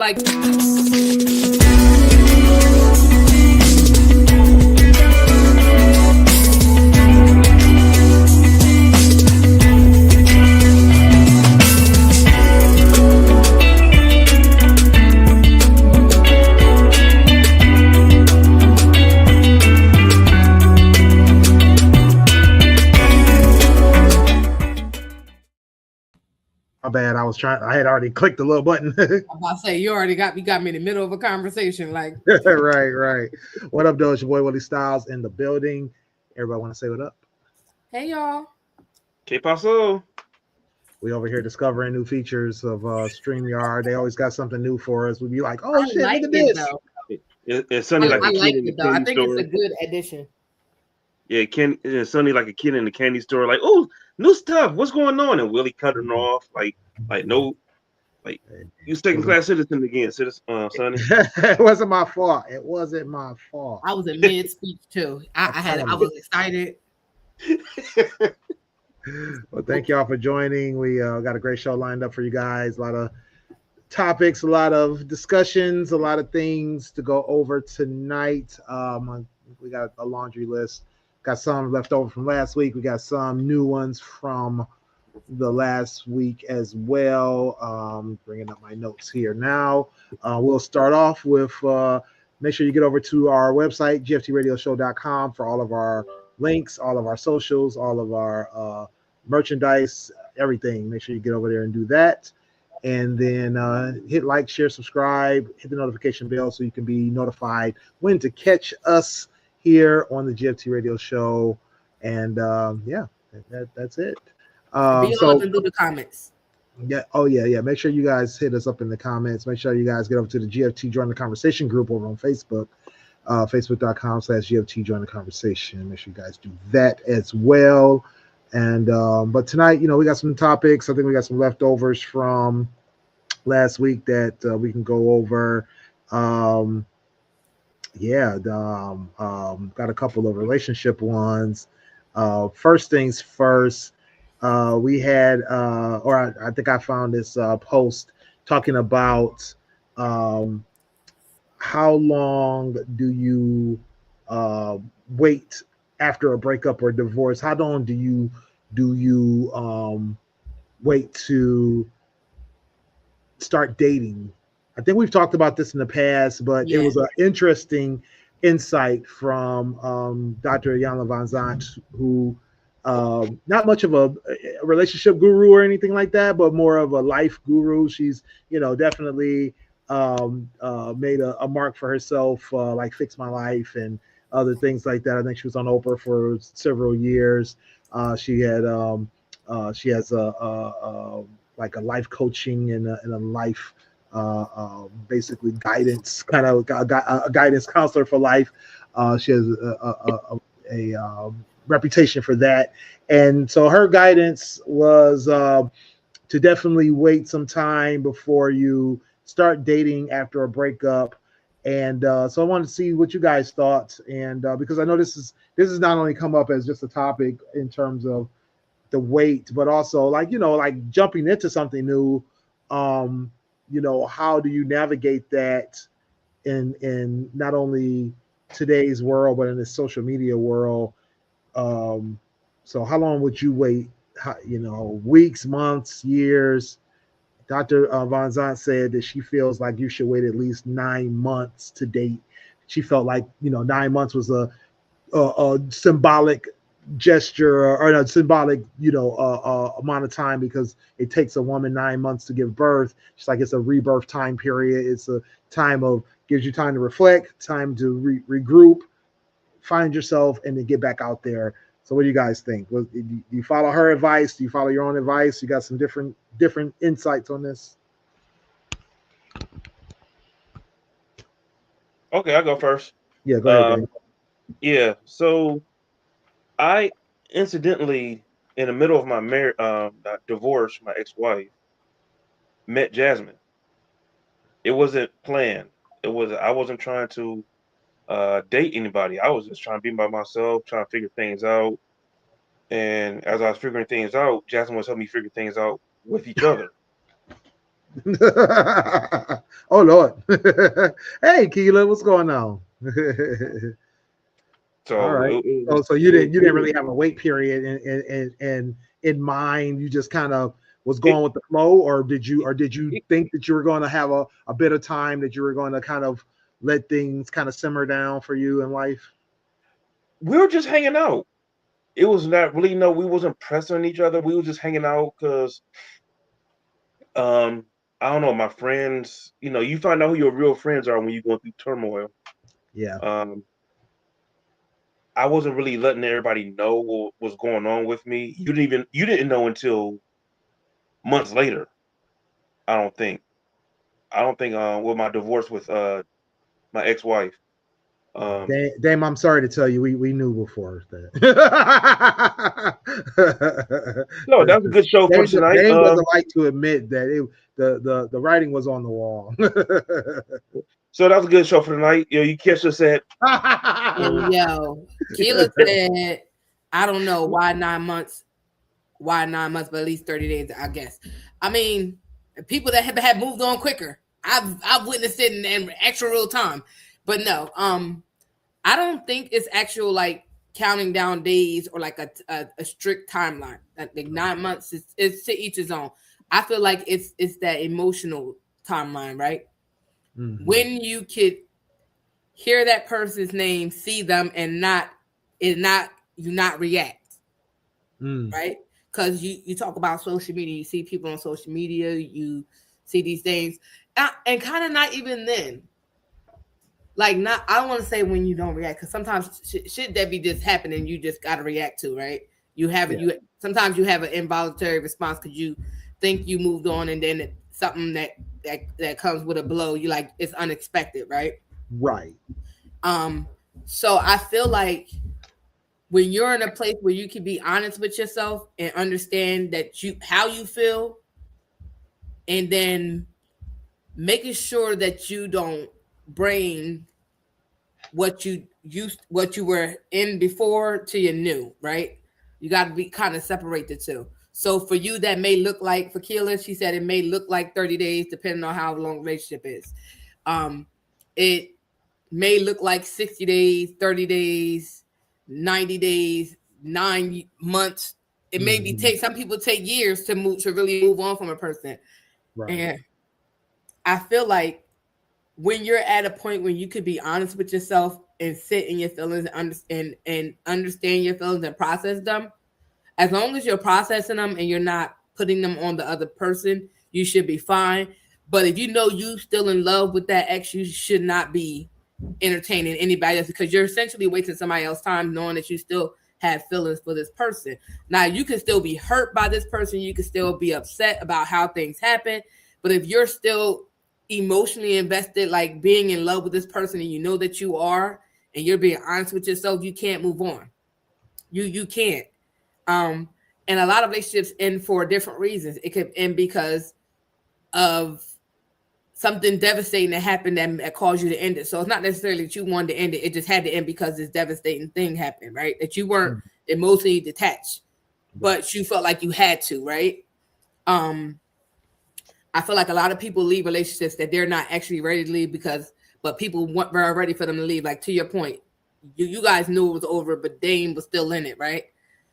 Like. My bad. I had already clicked the little button. I'm about to say you already got me in the middle of a conversation. Like, right. What up, though? It's your boy Willie Styles in the building. Everybody want to say what up? hey y'all. Que pasó? We over here discovering new features of StreamYard. They always got something new for us. We'd be like, oh I shit, like look at it this. though. It's Sunny like I a like kid in the it though. I candy think it's store. a good addition. Yeah, it's Sunny like a kid in the candy store. Like, oh, new stuff. What's going on? And Willie cut it off. Like no, like you second class citizen again, citizen, Sonny. it wasn't my fault. It wasn't my fault. I was in mid speech too. I was excited. Well, thank y'all for joining. We got a great show lined up for you guys. A lot of topics, a lot of discussions, a lot of things to go over tonight. We got a laundry list. Got some left over from last week. We got some new ones from the last week as well. Bringing up my notes here now. We'll start off with make sure you get over to our website, gftradioshow.com, for all of our links, all of our socials, all of our merchandise, everything. Make sure you get over there and do that. And then hit like, share, subscribe, hit the notification bell so you can be notified when to catch us here on the GFT Radio Show. And yeah, that's it. Be all up and do the comments. Yeah. Oh, yeah. Make sure you guys hit us up in the comments. Make sure you guys get over to the GFT Join the Conversation group over on Facebook, facebook.com/GFT Join the Conversation. Make sure you guys do that as well. And but tonight, we got some topics. I think we got some leftovers from last week that we can go over. Got a couple of relationship ones. First things first, we had, I think I found this post talking about how long do you wait after a breakup or divorce? How long do you wait to start dating? I think we've talked about this in the past, but It was an interesting insight from Dr. Iyanla Vanzant, who not much of a relationship guru or anything like that, but more of a life guru. She's, definitely made a mark for herself, like Fix My Life and other things like that. I think she was on Oprah for several years. She has like a life coaching and a life basically guidance, kind of a guidance counselor for life. She has a reputation for that, and so her guidance was to definitely wait some time before you start dating after a breakup. And so I wanted to see what you guys thought, and because I know this is not only come up as just a topic in terms of the wait, but also like jumping into something new. How do you navigate that in not only today's world but in the social media world? So how long would you wait? Weeks, months, years? Dr. Von Zant said that she feels like you should wait at least 9 months to date. She felt like 9 months was a symbolic gesture or a symbolic amount of time, because it takes a woman 9 months to give birth. She's like, it's a rebirth time period. It's a time of, gives you time to reflect, time to regroup, find yourself, and then get back out there. So what do you guys think? Do you follow her advice? Do you follow your own advice? You got some different insights on this? Okay, I'll go first. Yeah, go ahead. Yeah, so I incidentally, in the middle of my divorce, my ex-wife, met Jasmine. It wasn't planned. I wasn't trying to date anybody. I was just trying to be by myself, trying to figure things out. And as I was figuring things out, Jasmine was helping me figure things out with each other. Oh Lord. Hey Keela, what's going on? All So right. So you it was didn't weird. really have a wait period in mind. You just kind of was It, going with the flow, or did you it, think that you were going to have a bit of time that you were going to kind of let things kind of simmer down for you in life? we were just hanging out. It was not really no. We wasn't pressing each other. We were just hanging out because um I don't know. My friends, you find out who your real friends are when you're going through turmoil. Yeah. Um, I wasn't really letting everybody know what was going on with me. You didn't know until months later. I don't think. I don't think with my divorce with my ex-wife. Um, Dame, I'm sorry to tell you, we knew before that. no, that was a good show for tonight. Dame doesn't like to admit that the writing was on the wall. So that was a good show for tonight. You catch us at And yo, Keela said, I don't know why 9 months, but at least 30 days, I guess. I mean, people that have moved on quicker. I've witnessed it in actual real time. But no, I don't think it's actual like counting down days or like a strict timeline. Like 9 months is to each his own. I feel like it's that emotional timeline, right? Mhm. When you could hear that person's name, see them, and not react, Mm. right? Because you talk about social media, you see people on social media, you see these things, and kind of not even then. Like not, I don't want to say when you don't react because sometimes shit that be just happening, you just got to react to, right? You have Yeah. you sometimes you have an involuntary response because you think you moved on, and then something that comes with a blow, you like it's unexpected, right? Right. Um, so I feel like when you're in a place where you can be honest with yourself and understand that you how you feel, and then making sure that you don't bring what you were in before to your new, right? You got to be kind of separate the two. So for you, that may look like for Keela, she said it may look like 30 days, depending on how long the relationship is. It may look like 60 days, 30 days, 90 days, 9 months. It may be Mhm. take some people take years to really move on from a person. Right. And I feel like when you're at a point where you could be honest with yourself and sit in your feelings and understand your feelings and process them, as long as you're processing them and you're not putting them on the other person, you should be fine. But if you know you still in love with that ex, you should not be entertaining anybody else because you're essentially wasting somebody else's time knowing that you still have feelings for this person. Now you can still be hurt by this person, you can still be upset about how things happen, but if you're still emotionally invested, like being in love with this person, and you know that you are, and you're being honest with yourself, you can't move on. You can't. Um, and a lot of relationships end for different reasons. It could end because of something devastating that happened that caused you to end it. So it's not necessarily that you wanted to end it. It just had to end because this devastating thing happened, right? That you weren't Mm. emotionally detached, Right. but you felt like you had to, right? Um, I feel like a lot of people leave relationships that they're not actually ready to leave but people were ready for them to leave. Like to your point, you guys knew it was over, but Dame was still in it, right?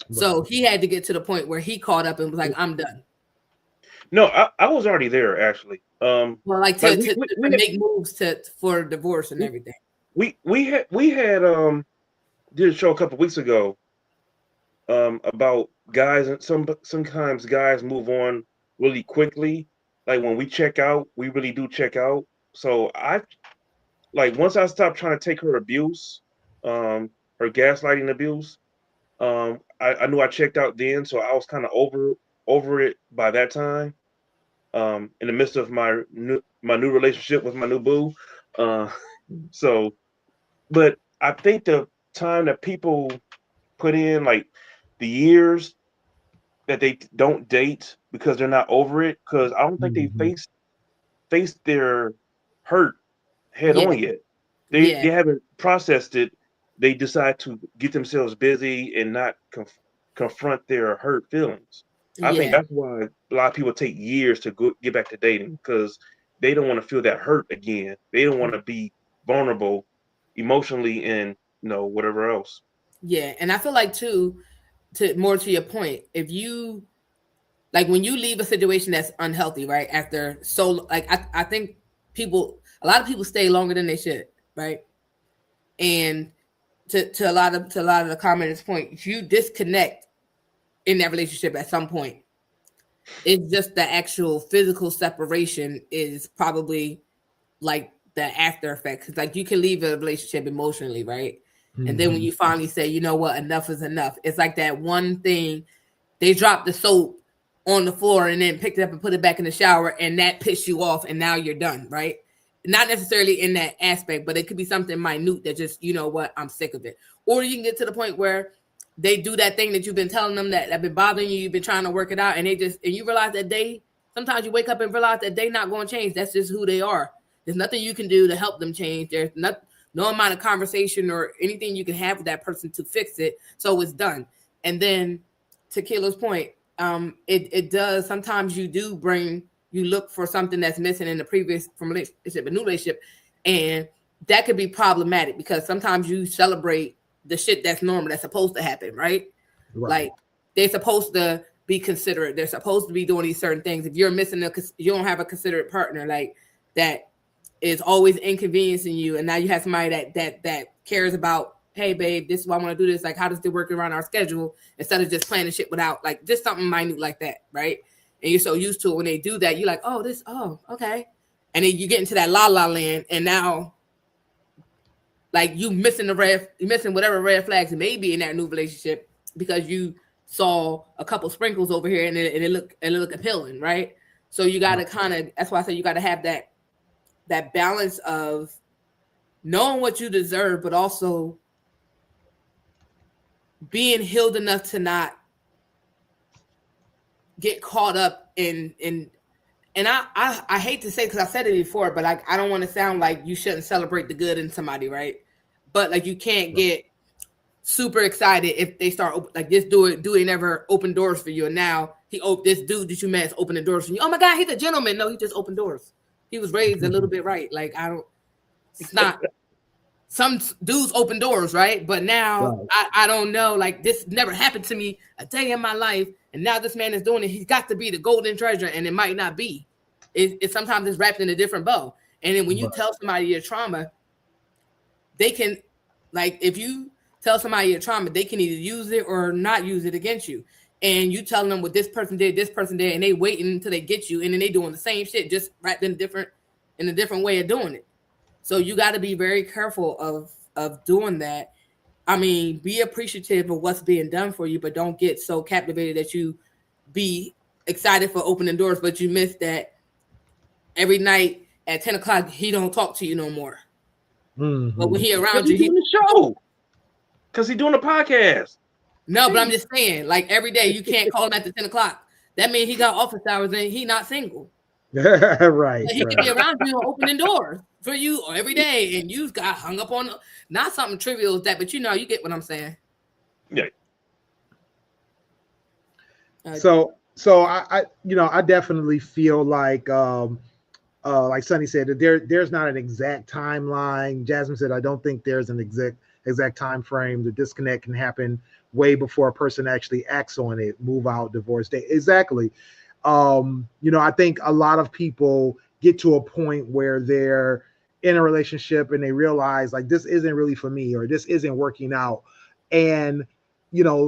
Right. So he had to get to the point where he caught up and was like, "I'm done." no, I was already there actually. Well, like Like to make moves for divorce and we everything. we had did a show a couple weeks ago about guys, and sometimes guys move on really quickly. Like when we check out, we really do check out. So I like once I stopped trying to take her abuse, her gaslighting abuse, I knew I checked out then, so I was kind of over it by that time. In the midst of my new relationship with my new boo. Uh, so, but I think the time that people put in, like the years that they don't date because they're not over it, because I don't think they Mhm. face their hurt head Yeah, on yet. They yeah, they haven't processed it. They decide to get themselves busy and not confront their hurt feelings. I think Yeah. that's why a lot of people take years to get back to dating because they don't want to feel that hurt again. They don't want to be vulnerable emotionally and whatever else. Yeah. And I feel like too, to your point, if you like when you leave a situation that's unhealthy, right? After so like I think a lot of people stay longer than they should, right? And to a lot of the commenters' point, if you disconnect in that relationship at some point, it's just the actual physical separation is probably like the after effect. Because like you can leave a relationship emotionally, right? And then when you finally say, you know what, enough is enough, it's like that one thing they dropped the soap on the floor and then picked it up and put it back in the shower, and that pissed you off, and now you're done, right? Not necessarily in that aspect, but it could be something minute that just, you know what, I'm sick of it. Or you can get to the point where they do that thing that you've been telling them that been bothering you, you've been trying to work it out, and you realize that sometimes you wake up and realize that they not going to change. That's just who they are. There's nothing you can do to help them change. There's no amount of conversation or anything you can have with that person to fix it. So it's done. And then to Kilo's point, it does sometimes you look for something that's missing in the previous from relationship, a new relationship, and that could be problematic because sometimes you celebrate the shit that's normal that's supposed to happen, right? Like they're supposed to be considerate. They're supposed to be doing these certain things. If you're missing you don't have a considerate partner like that is always inconveniencing you, and now you have somebody that cares about, hey babe, this is why I want to do this. Like, how does it work around our schedule instead of just planning shit without like just something minute like that, right? And you're so used to it when they do that, you're like, oh, okay. And then you get into that la la land, and now like you missing whatever red flags it may be in that new relationship because you saw a couple sprinkles over here and it look appealing, right? So you got to kind of, that's why I say you got to have that balance of knowing what you deserve, but also being healed enough to not get caught up in and I hate to say because I said it before, but like I don't want to sound like you shouldn't celebrate the good in somebody, right? But like you can't get super excited if they start like this dude never opened doors for you, and now this dude that you met is opening doors for you. Oh my God, he's a gentleman. No, he just opened doors. He was raised a little bit right. Like it's not. Some dudes open doors, right? But now I don't know. Like this never happened to me a day in my life, and now this man is doing it. He's got to be the golden treasure, and it might not be. It sometimes it's wrapped in a different bow. And then when you tell somebody your trauma, they can, like, if you tell somebody your trauma, they can either use it or not use it against you. And you telling them what this person did, and they waiting until they get you, and then they doing the same shit, just wrapped in a different way of doing it. So you got to be very careful of doing that. I mean, be appreciative of what's being done for you, but don't get so captivated that you be excited for opening doors, but you miss that every night at 10 o'clock, he don't talk to you no more. Mm-hmm. But when he around you, he's doing the show. Because he's doing a podcast. No, but I'm just saying, like every day you can't call him after 10 o'clock. That means he got office hours and he not single. Right. He could be around you opening doors for you every day, and you got hung up on not something trivial as that, but you get what I'm saying. Yeah. So I definitely feel like Sonny said, that there's not an exact timeline. Jasmine said, I don't think there's an exact time frame. The disconnect can happen way before a person actually acts on it, move out, divorce date. Exactly. I think a lot of people get to a point where they're in a relationship and they realize like this isn't really for me, or this isn't working out. And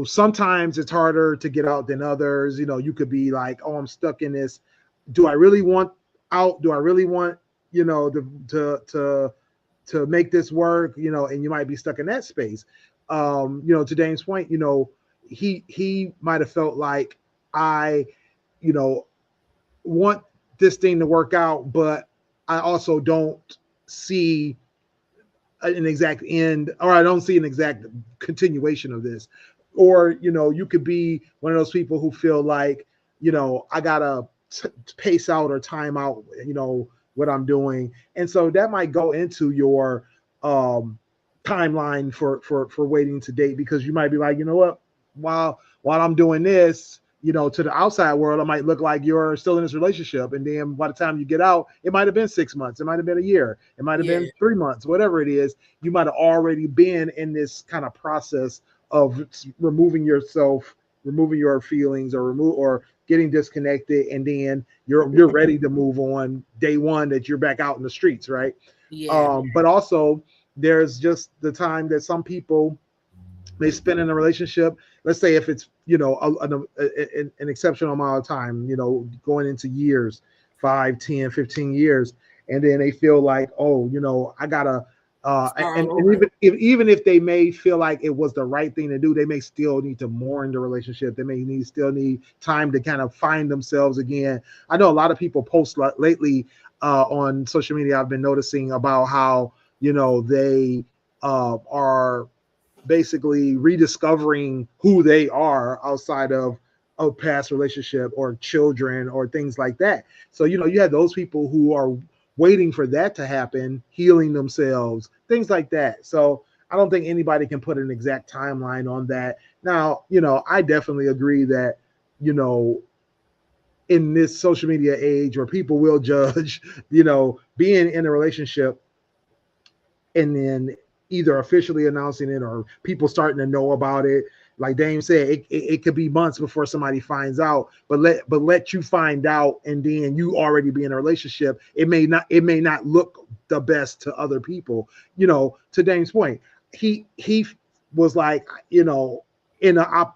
sometimes it's harder to get out than others. You could be like, oh, I'm stuck in this. Do I really want out? Do I really want to make this work? And you might be stuck in that space. To Dane's point, he might have felt like I want this thing to work out, but I also don't see an exact end, or I don't see an exact continuation of this. Or, you could be one of those people who feel like, I gotta pace out or time out, what I'm doing. And so that might go into your timeline for waiting to date, because you might be like, you know what, while I'm doing this, to the outside world, it might look like you're still in this relationship. And then by the time you get out, it might have been 6 months. It might have been a year. It might have Yeah. been 3 months, whatever it is. You might have already been in this kind of process of removing yourself, removing your feelings, or getting disconnected. And then you're ready to move on day one that you're back out in the streets, right? Yeah. But also there's just the time that some people they spend in a relationship. Let's say if it's an exceptional amount of time, going into years, 5, 10, 15 years, and then they feel like, oh, I gotta Start and all over. even if they may feel like it was the right thing to do, they may still need to mourn the relationship. They may still need time to kind of find themselves again. I know a lot of people post lately on social media. I've been noticing about how they are basically rediscovering who they are outside of a past relationship or children or things like that. So you have those people who are waiting for that to happen, healing themselves, things like that. So I don't think anybody can put an exact timeline on that. Now, I definitely agree that you know in this social media age where people will judge, being in a relationship and then either officially announcing it or people starting to know about it. Like Dame said, it could be months before somebody finds out, but let you find out and then you already be in a relationship. It may not look the best to other people. To Dame's point, he was like,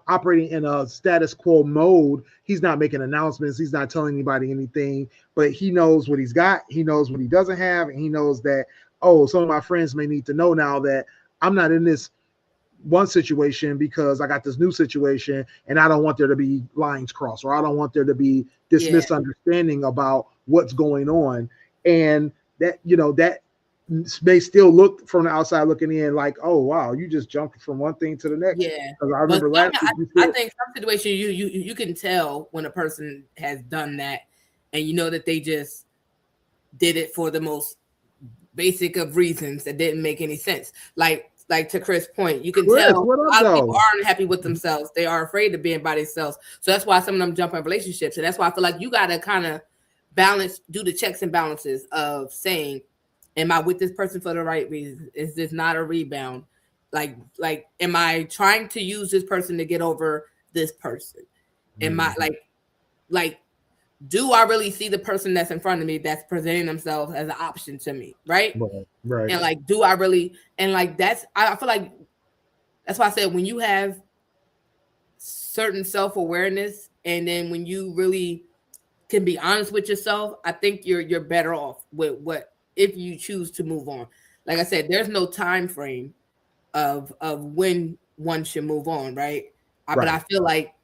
operating in a status quo mode. He's not making announcements. He's not telling anybody anything, but he knows what he's got. He knows what he doesn't have, and he knows that, oh, some of my friends may need to know now that I'm not in this one situation because I got this new situation and I don't want there to be lines crossed, or I don't want there to be this Yeah. misunderstanding about what's going on. And that may still look from the outside looking in like, oh wow, you just jumped from one thing to the next. Yeah. Because I But remember some, last week you I said, think some situation you can tell when a person has done that, and you know that they just did it for the most basic of reasons that didn't make any sense. Like to Chris' point, you can Chris, tell what a up lot of people though? aren't happy with themselves. They are afraid of being by themselves. So that's why some of them jump in relationships. And that's why I feel like you gotta kind of balance, do the checks and balances of saying, am I with this person for the right reasons? Is this not a rebound? Like am I trying to use this person to get over this person? Am I Mhm. like do I really see the person that's in front of me that's presenting themselves as an option to me, right? Right, right. And like, do I really? And like, I feel like that's why I said when you have certain self awareness, and then when you really can be honest with yourself, I think you're better off with what if you choose to move on. Like I said, there's no time frame of when one should move on, right? But Right. I feel like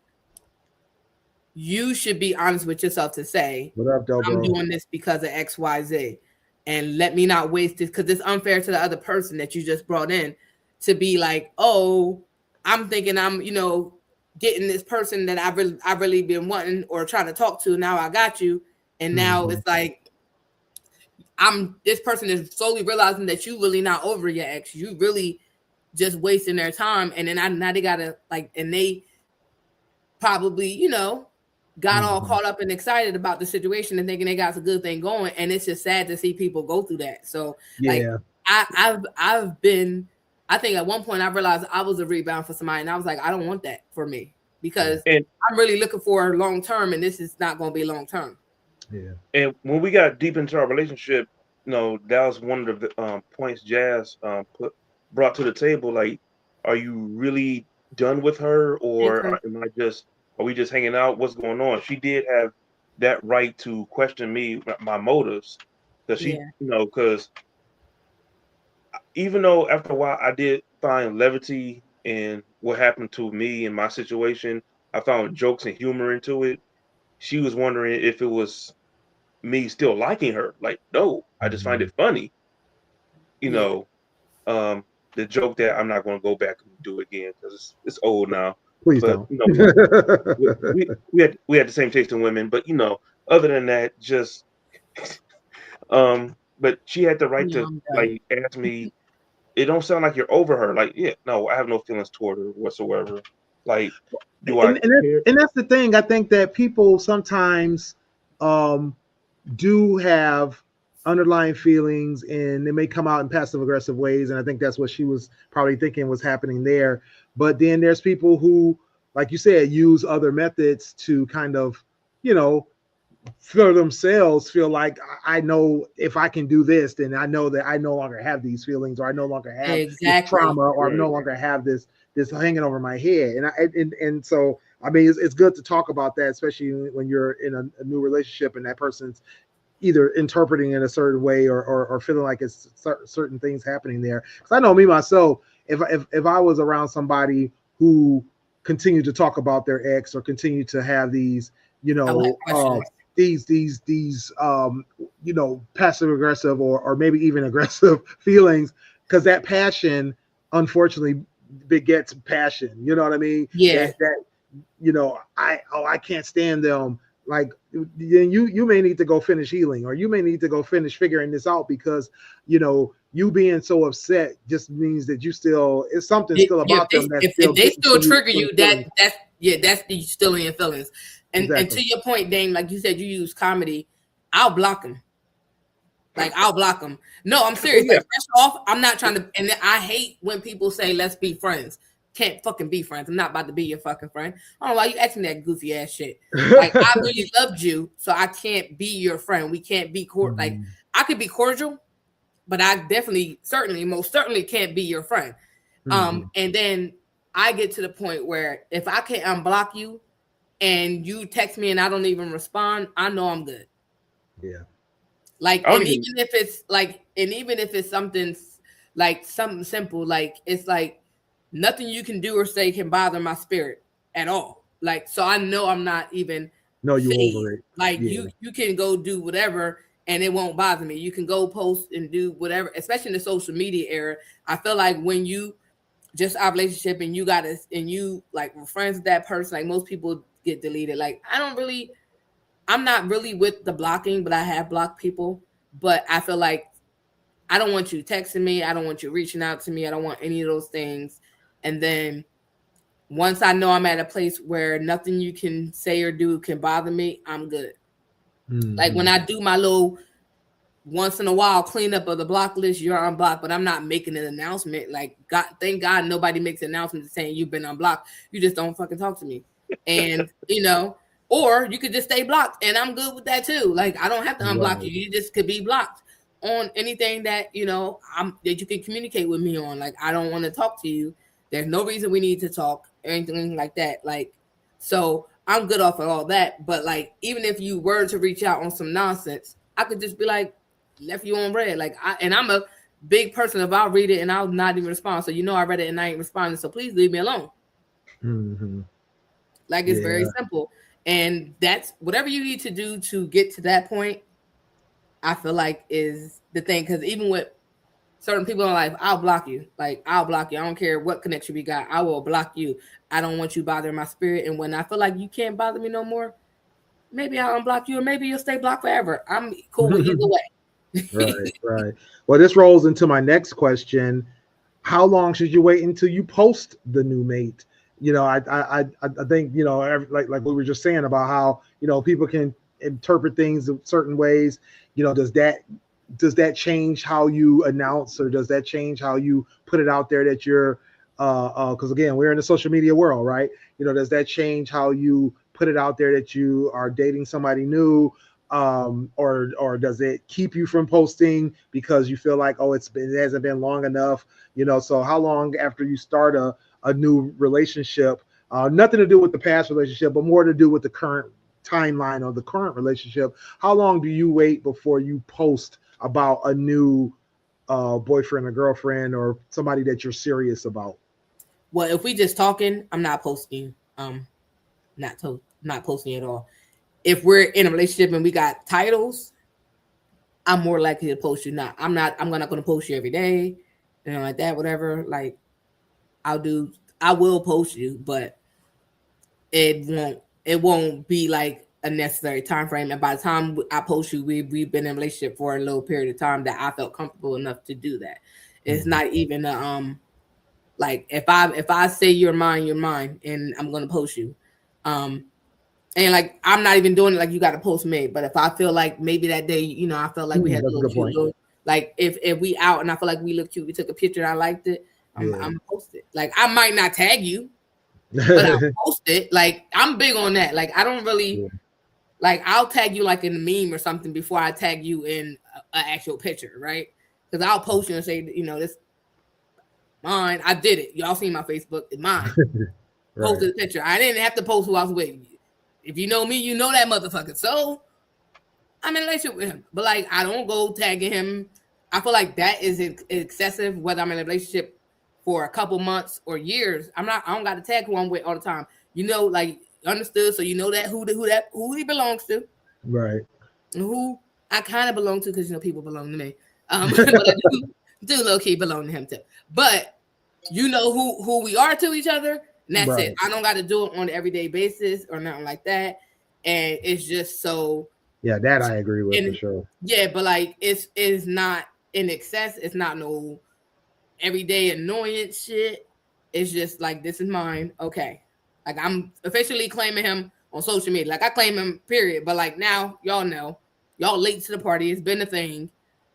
you should be honest with yourself to say, What up, though, I'm bro? doing this because of XYZ. And let me not waste this because it's unfair to the other person that you just brought in to be like, oh, I'm thinking I'm, getting this person that I really been wanting or trying to talk to. Now I got you. And now Mhm. it's like this person is slowly realizing that you really not over your ex. You really just wasting their time. And then now they gotta like, and they probably, got all Mhm. caught up and excited about the situation and thinking they got a good thing going. And it's just sad to see people go through that. So like Yeah. I've been, I think at one point I realized I was a rebound for somebody and I was like, I don't want that for me Yeah. because And I'm really looking for long term and this is not going to be long term. Yeah. and when we got deep into our relationship, that was one of the points Jazz brought to the table. Like, are you really done with her, Hey, or Chris. are we just hanging out? What's going on? She did have that right to question me, my motives, because Yeah. because even though after a while I did find levity in what happened to me and my situation, I found jokes and humor into it. She was wondering if it was me still liking her. Like, no, I just find Mhm. it funny. You Yeah. know, um, the joke that I'm not going to go back and do again because it's old now. Please But don't. we had the same taste in women. But other than that, just but she had the right No, to I'm done. like ask me. It don't sound like you're over her. Like, yeah, no, I have no feelings toward her whatsoever. Like, do I care? And that's the thing. I think that people sometimes um, do have underlying feelings, and they may come out in passive aggressive ways. And I think that's what she was probably thinking was happening there. But then there's people who, like you said, use other methods to kind of, you know, for themselves feel like I know if I can do this, then I know that I no longer have these feelings, or I no longer have this Exactly. trauma, or I no longer have this hanging over my head. And so I mean, it's good to talk about that, especially when you're in a new relationship and that person's either interpreting in a certain way, or feeling like it's certain things happening there. Because I know me myself, if I was around somebody who continued to talk about their ex, or continue to have these, you I would have know, questions. these you know, passive aggressive, or maybe even aggressive feelings, because that passion unfortunately begets passion. You know what I mean? Yeah. That you know, I can't stand them. Like, then you may need to go finish healing, or you may need to go finish figuring this out, because you know, you being so upset just means that you still, it's something still Yeah, about them that's if still they getting to still you trigger through you, the feelings. that's you still in your feelings. And Exactly. to your point, Dame, like you said, you use comedy. I'll block them. Like, I'll block them. No, I'm Oh serious. yeah. Like, first off, I'm not trying to. And I hate when people say, "Let's be friends." Can't fucking be friends. I'm not about to be your fucking friend. I don't know why you asking that goofy ass shit. Like, I really loved you, so I can't be your friend. We can't be like, Mhm. I could be cordial, but I definitely, certainly, most certainly can't be your friend. Mhm. And then I get to the point where if I can't unblock you and you text me and I don't even respond, I know I'm good. Yeah. Like, I don't and even. even if it's like, and even if it's something like something simple, like it's like nothing you can do or say can bother my spirit at all. Like, so I know I'm not even No, you phased. over it. Like, Yeah. you can go do whatever and it won't bother me. You can go post and do whatever, especially in the social media era. I feel like when you just our relationship and you got us and you like were friends with that person, like most people get deleted. Like, I'm not really with the blocking, but I have blocked people. But I feel like I don't want you texting me. I don't want you reaching out to me. I don't want any of those things. And then once I know I'm at a place where nothing you can say or do can bother me, I'm good. Like, when Mhm. I do my little once in a while cleanup of the block list, you're unblocked, but I'm not making an announcement. Like, God, thank God nobody makes an announcement saying you've been unblocked. You just don't fucking talk to me. And or you could just stay blocked, and I'm good with that too. Like, I don't have to unblock you. Right. You just could be blocked on anything that I'm that you can communicate with me on. Like, I don't want to talk to you. There's no reason we need to talk or anything like that. Like, so I'm good off of all that. But like, even if you were to reach out on some nonsense, I could just be like, left you on red. Like, I'm a big person. If I'll read it and I'll not even respond, so I read it and I ain't responding. So please leave me alone. Mhm. Like, it's very Yeah. simple, and that's whatever you need to do to get to that point. I feel like is the thing, because even with certain people in life, I'll block you. Like, I'll block you. I don't care what connection we got. I will block you. I don't want you bothering my spirit. And when I feel like you can't bother me no more, maybe I'll unblock you, or maybe you'll stay blocked forever. I'm cool with either way. Right, right. Well, this rolls into my next question. How long should you wait until you post the new mate? You know, I think, you know, like we were just saying about how, you know, people can interpret things in certain ways. You know, does that change how you announce, or does that change how you put it out there that you're because again, we're in the social media world, right? You know, does that change how you put it out there that you are dating somebody new? Or does it keep you from posting because you feel like, oh, it hasn't been long enough? You know, so how long after you start a new relationship, nothing to do with the past relationship, but more to do with the current timeline of the current relationship, how long do you wait before you post about a new boyfriend or girlfriend, or somebody that you're serious about? Well, if we just talking, I'm not posting. Not posting at all. If we're in a relationship and we got titles, I'm more likely to post you. Not, I'm not. I'm not going to post you every day, like that. Whatever. Like, I'll do. I will post you, but it won't be like a necessary time frame. And by the time I post you, we've been in a relationship for a little period of time that I felt comfortable enough to do that. It's Mhm. not even Like if I say you're mine, and I'm gonna post you. And like I'm not even doing it like you got to post me, but if I feel like maybe that day, I felt like we had a That's a little good cute point. little, like if we out and I feel like we look cute, we took a picture and I liked it, I'm Yeah. I'm post it. Like I might not tag you, but I'll post it. Like I'm big on that. Like I don't really Yeah. like I'll tag you like in a meme or something before I tag you in an actual picture, right? Because I'll post you and say, this mine. I did it. Y'all seen my Facebook? It's mine. Right. Posted a picture. I didn't have to post who I was with. If you know me, you know that motherfucker. So I'm in a relationship with him, but like I don't go tagging him. I feel like that is excessive. Whether I'm in a relationship for a couple months or years, I don't got to tag who I'm with all the time. Like understood. So you know that who he belongs to, Right. and who I kind of belong to because people belong to me. But I do low key belong to him too. But you know who we are to each other, and that's it. Right. I don't got to do it on an everyday basis or nothing like that. And it's just so. Yeah, that I agree with for And sure. yeah, but like it's not in excess. It's not no everyday annoyance shit. It's just like this is mine. Okay, like I'm officially claiming him on social media. Like I claim him, period. But like now, y'all know, y'all late to the party. It's been a thing.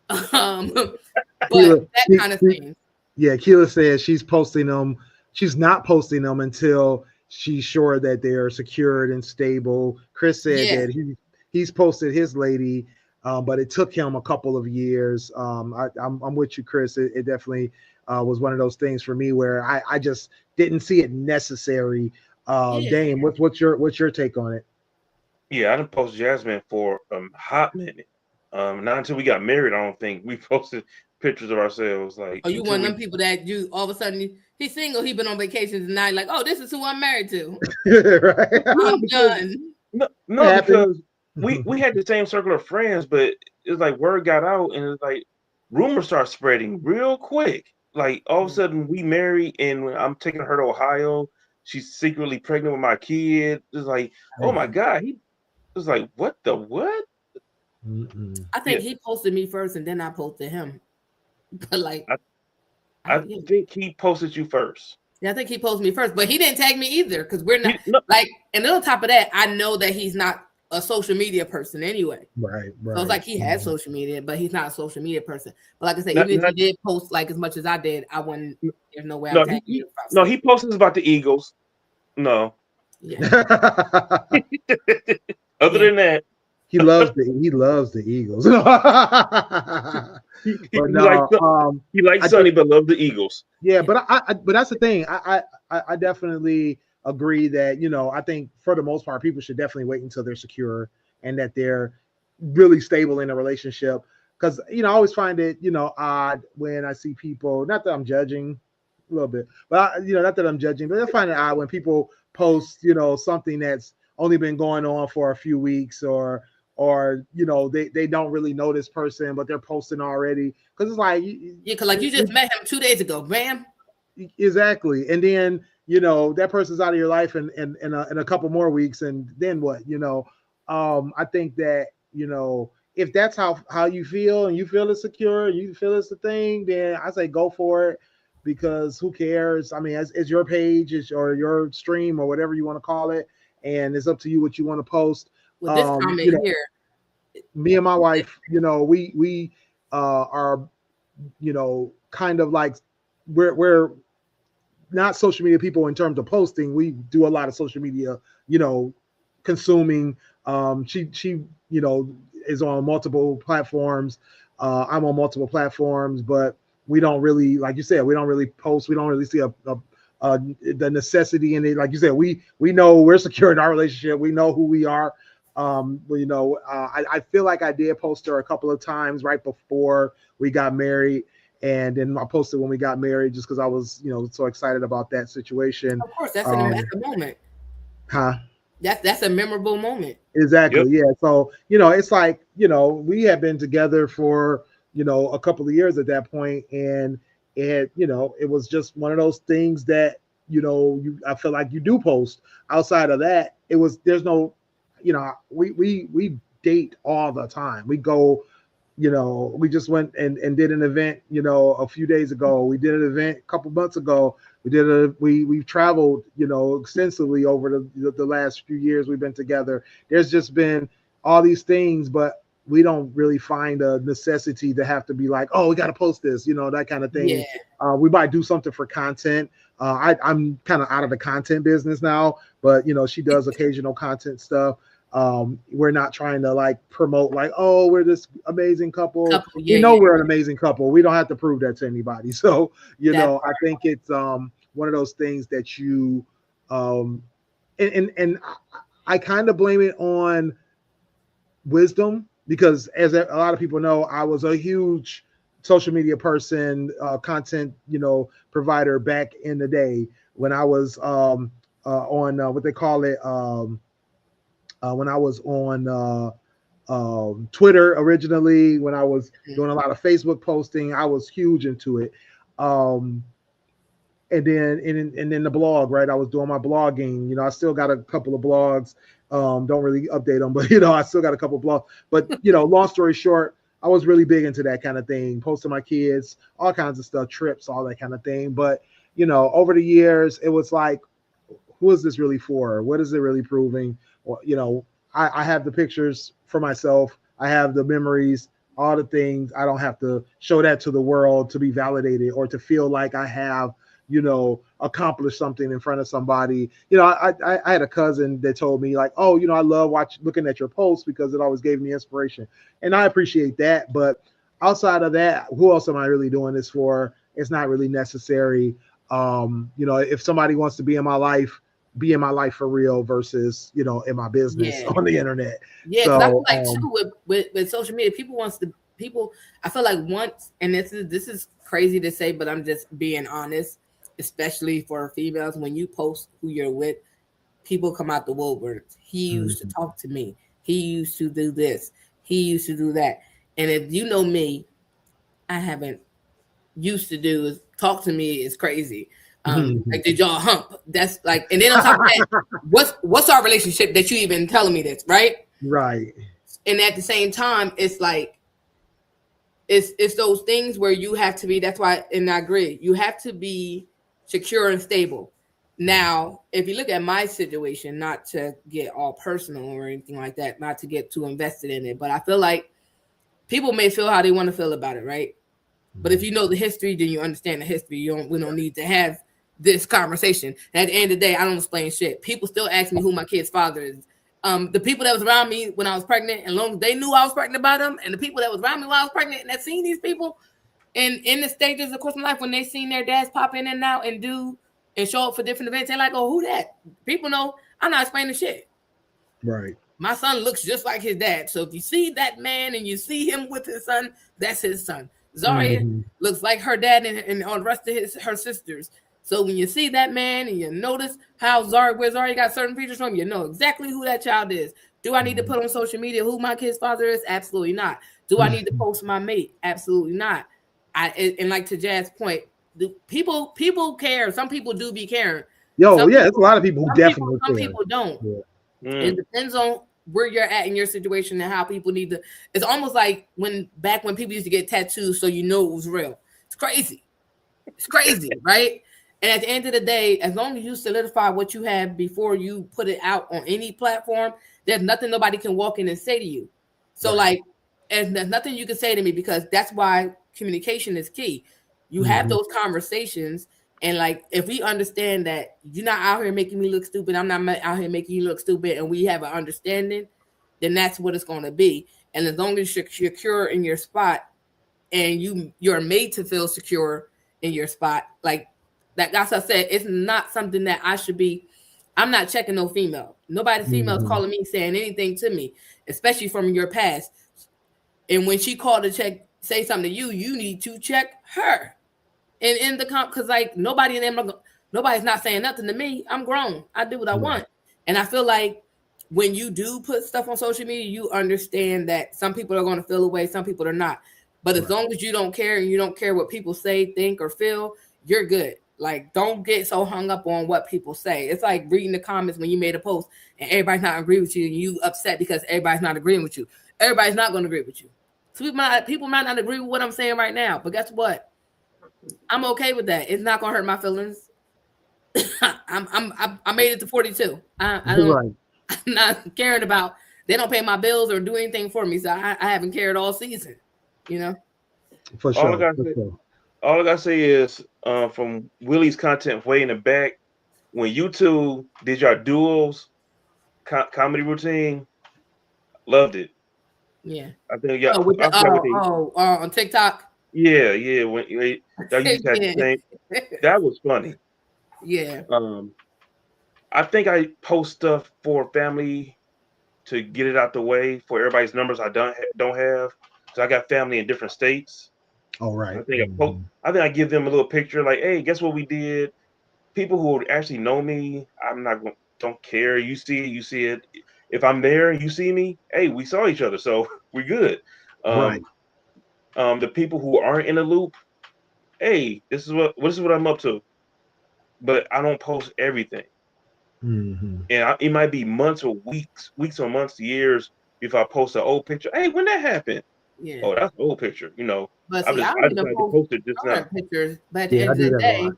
But Keela, that kind of thing. yeah, Keela says she's posting them. She's not posting them until she's sure that they're secured and stable. Chris said Yeah, that he's posted his lady, but it took him a couple of years. I'm with you, Chris. It definitely was one of those things for me where I just didn't see it necessary. yeah. Dame, what's your take on it? Yeah, I didn't post Jasmine for a hot minute. Not until we got married. I don't think we posted pictures of ourselves. Like Or you until one of we them people that you all of a sudden he's single, he been on vacations and now you're like, oh, this is who I'm married to. Right? I'm because done. It no, happens. because we had the same circle of friends, but it's like word got out and it's like rumors start spreading real quick. Like all of a sudden we married and when I'm taking her to Ohio, she's secretly pregnant with my kid. It's like, oh my God, he was like, what the what? Mm-mm. I Yeah, think he posted me first and then I posted him. But like, I, I I yeah. think he posted you first. Yeah, I think he posted me first, but he didn't tag me either because we're not No, like. And on top of that, I know that he's not a social media person anyway. Right, So it's right. like he has social media, but he's not a social media person. But like I said, not, even if he not, did post like as much as I did, I wouldn't. There's no way I'm no, tagging you if I no, said, he posted about the Eagles. No. yeah, Other yeah, than that, he loves the Eagles. But he likes no, I Sonny, think but love the Eagles. yeah, yeah. but that's the thing. I definitely agree that I think for the most part people should definitely wait until they're secure and that they're really stable in a relationship because I always find it odd when I see people. Not that I'm judging a little bit, but not that I'm judging, but I find it odd when people post something that's only been going on for a few weeks or they don't really know this person but they're posting already because it's like Yeah, because like you just met him 2 days ago, bam. exactly. And then, that person's out of your life in a couple more weeks. And then what, I think that, if that's how you feel and you feel it's secure, you feel it's the thing, then I say go for it because who cares? I mean, it's your page or your stream or whatever you want to call it. And it's up to you what you want to post. With this Um, comment you know, here, Me and my wife, we are, kind of like we're not social media people in terms of posting. We do a lot of social media, consuming. She is on multiple platforms. I'm on multiple platforms, but we don't really, like you said, we don't really post. We don't really see the necessity in it. Like you said, we know we're secure in our relationship. We know who we are. I feel like I did post her a couple of times right before we got married. And then I posted when we got married just because I was, so excited about that situation. of course, that's Um, that's a moment. huh? That's a memorable moment. Yep. Exactly. Yeah. So, it's like, we had been together for, a couple of years at that point. And it was just one of those things that, I feel like you do post. Outside of that, there's no, we date all the time. We go We just went and did an event, a few days ago. We did an event a couple months ago. We've traveled, extensively over the last few years we've been together. There's just been all these things, but we don't really find a necessity to have to be like, oh, we got to post this, that kind of Yeah. thing. We might do something for content. I'm kind of out of the content business now, but she does occasional content stuff. We're not trying to like promote like, oh, we're this amazing couple. Yeah, We're an amazing couple. We don't have to prove that to anybody. So I think it's one of those things that you and I kind of blame it on wisdom, because as a lot of people know, I was a huge social media person, content provider back in the day when I was on what they call it when I was on Twitter originally, when I was doing a lot of Facebook posting. I was huge into it. And then the blog, right? I was doing my blogging. I still got a couple of blogs. Don't really update them, but I still got a couple of blogs. But long story short, I was really big into that kind of thing, posting my kids, all kinds of stuff, trips, all that kind of thing. But over the years, it was like, who is this really for? What is it really proving? Or, I have the pictures for myself. I have the memories, all the things. I don't have to show that to the world to be validated or to feel like I have, accomplished something in front of somebody. I had a cousin that told me like, oh, I love looking at your posts because it always gave me inspiration. And I appreciate that. But outside of that, who else am I really doing this for? It's not really necessary. If somebody wants to be in my life for real versus in my business on the internet. Yeah, because I feel like too with social media, people. I feel like once, and this is crazy to say, but I'm just being honest, especially for females. When you post who you're with, people come out the woodworks. He used to talk to me. He used to do this. He used to do that. And if you know me, I haven't used to do is talk to me is crazy. Like, did y'all hump? That's like, and then on top of that, what's our relationship that you even telling me this, right? Right. And at the same time, it's like, it's those things where you have to be. That's why, and I agree, you have to be secure and stable. Now, if you look at my situation, not to get all personal or anything like that, not to get too invested in it, but I feel like people may feel how they want to feel about it, right? But if you know the history, then you understand the history. We don't need to have this conversation. And at the end of the day, I don't explain shit. People still ask me who my kid's father is. The people that was around me when I was pregnant, and long as they knew I was pregnant by them, and the people that was around me while I was pregnant and that seen these people, and in the stages of course of life when they seen their dads pop in and out and do and show up for different events, they're like, oh, who that? People know I'm not explaining shit. Right. My son looks just like his dad. So if you see that man and you see him with his son, that's his son. Zaria looks like her dad and all the rest of her sisters. So when you see that man and you notice where Zaria got certain features from, you know exactly who that child is. Do I need to put on social media who my kid's father is? Absolutely not. Do I need to post my mate? Absolutely not. And like to Jazz's point, people care. Some people do be caring. There's a lot of people who definitely some people don't. Yeah. It depends on where you're at in your situation and how people need to. It's almost like back when people used to get tattoos, so you know it was real. It's crazy. It's crazy, right? And at the end of the day, as long as you solidify what you have before you put it out on any platform, there's nothing nobody can walk in and say to you. So like, and there's nothing you can say to me, because that's why communication is key. You have those conversations. And like, if we understand that you're not out here making me look stupid, I'm not out here making you look stupid, and we have an understanding, then that's what it's going to be. And as long as you're secure in your spot, and you're made to feel secure in your spot, like that's what I said, it's not something that I should be. I'm not checking no female. Nobody female's calling me saying anything to me, especially from your past. And when she called to say something to you, you need to check her. And in the because like nobody's not saying nothing to me. I'm grown. I do what I want. And I feel like when you do put stuff on social media, you understand that some people are going to feel away, some people are not. But as long as you don't care and you don't care what people say, think, or feel, you're good. Like, don't get so hung up on what people say. It's like reading the comments when you made a post and everybody's not agree with you, and you upset because everybody's not agreeing with you. Everybody's not going to agree with you. So people might not agree with what I'm saying right now, but guess what? I'm okay with that. It's not gonna hurt my feelings. I made it to 42. I don't. Right. I'm not caring about. They don't pay my bills or do anything for me, so I haven't cared all season. You know. For All I sure. gotta For say, sure. all I gotta say is from Willie's content way in the back, when you two did your duos comedy routine, loved it. Yeah. I think yeah, Oh, with I the forgot what they. on TikTok. Yeah. When y'all used to have the Yeah. same, that was funny. Yeah. I think I post stuff for family to get it out the way for everybody's numbers I don't have. So I got family in different states. All right. I think I think I give them a little picture like, hey, guess what we did? People who actually know me, I'm not going don't care. You see it. If I'm there, you see me. Hey, we saw each other, so we're good. Right. The people who aren't in the loop, hey, this is what I'm up to. But I don't post everything, Mm-hmm. and it might be months or weeks or months, years before I post an old picture. Hey, when that happened? Yeah. Oh, that's an old picture. But I see, I don't even decided to post post it just now. current pictures. But at the Yeah, end I of do the that a lot. day,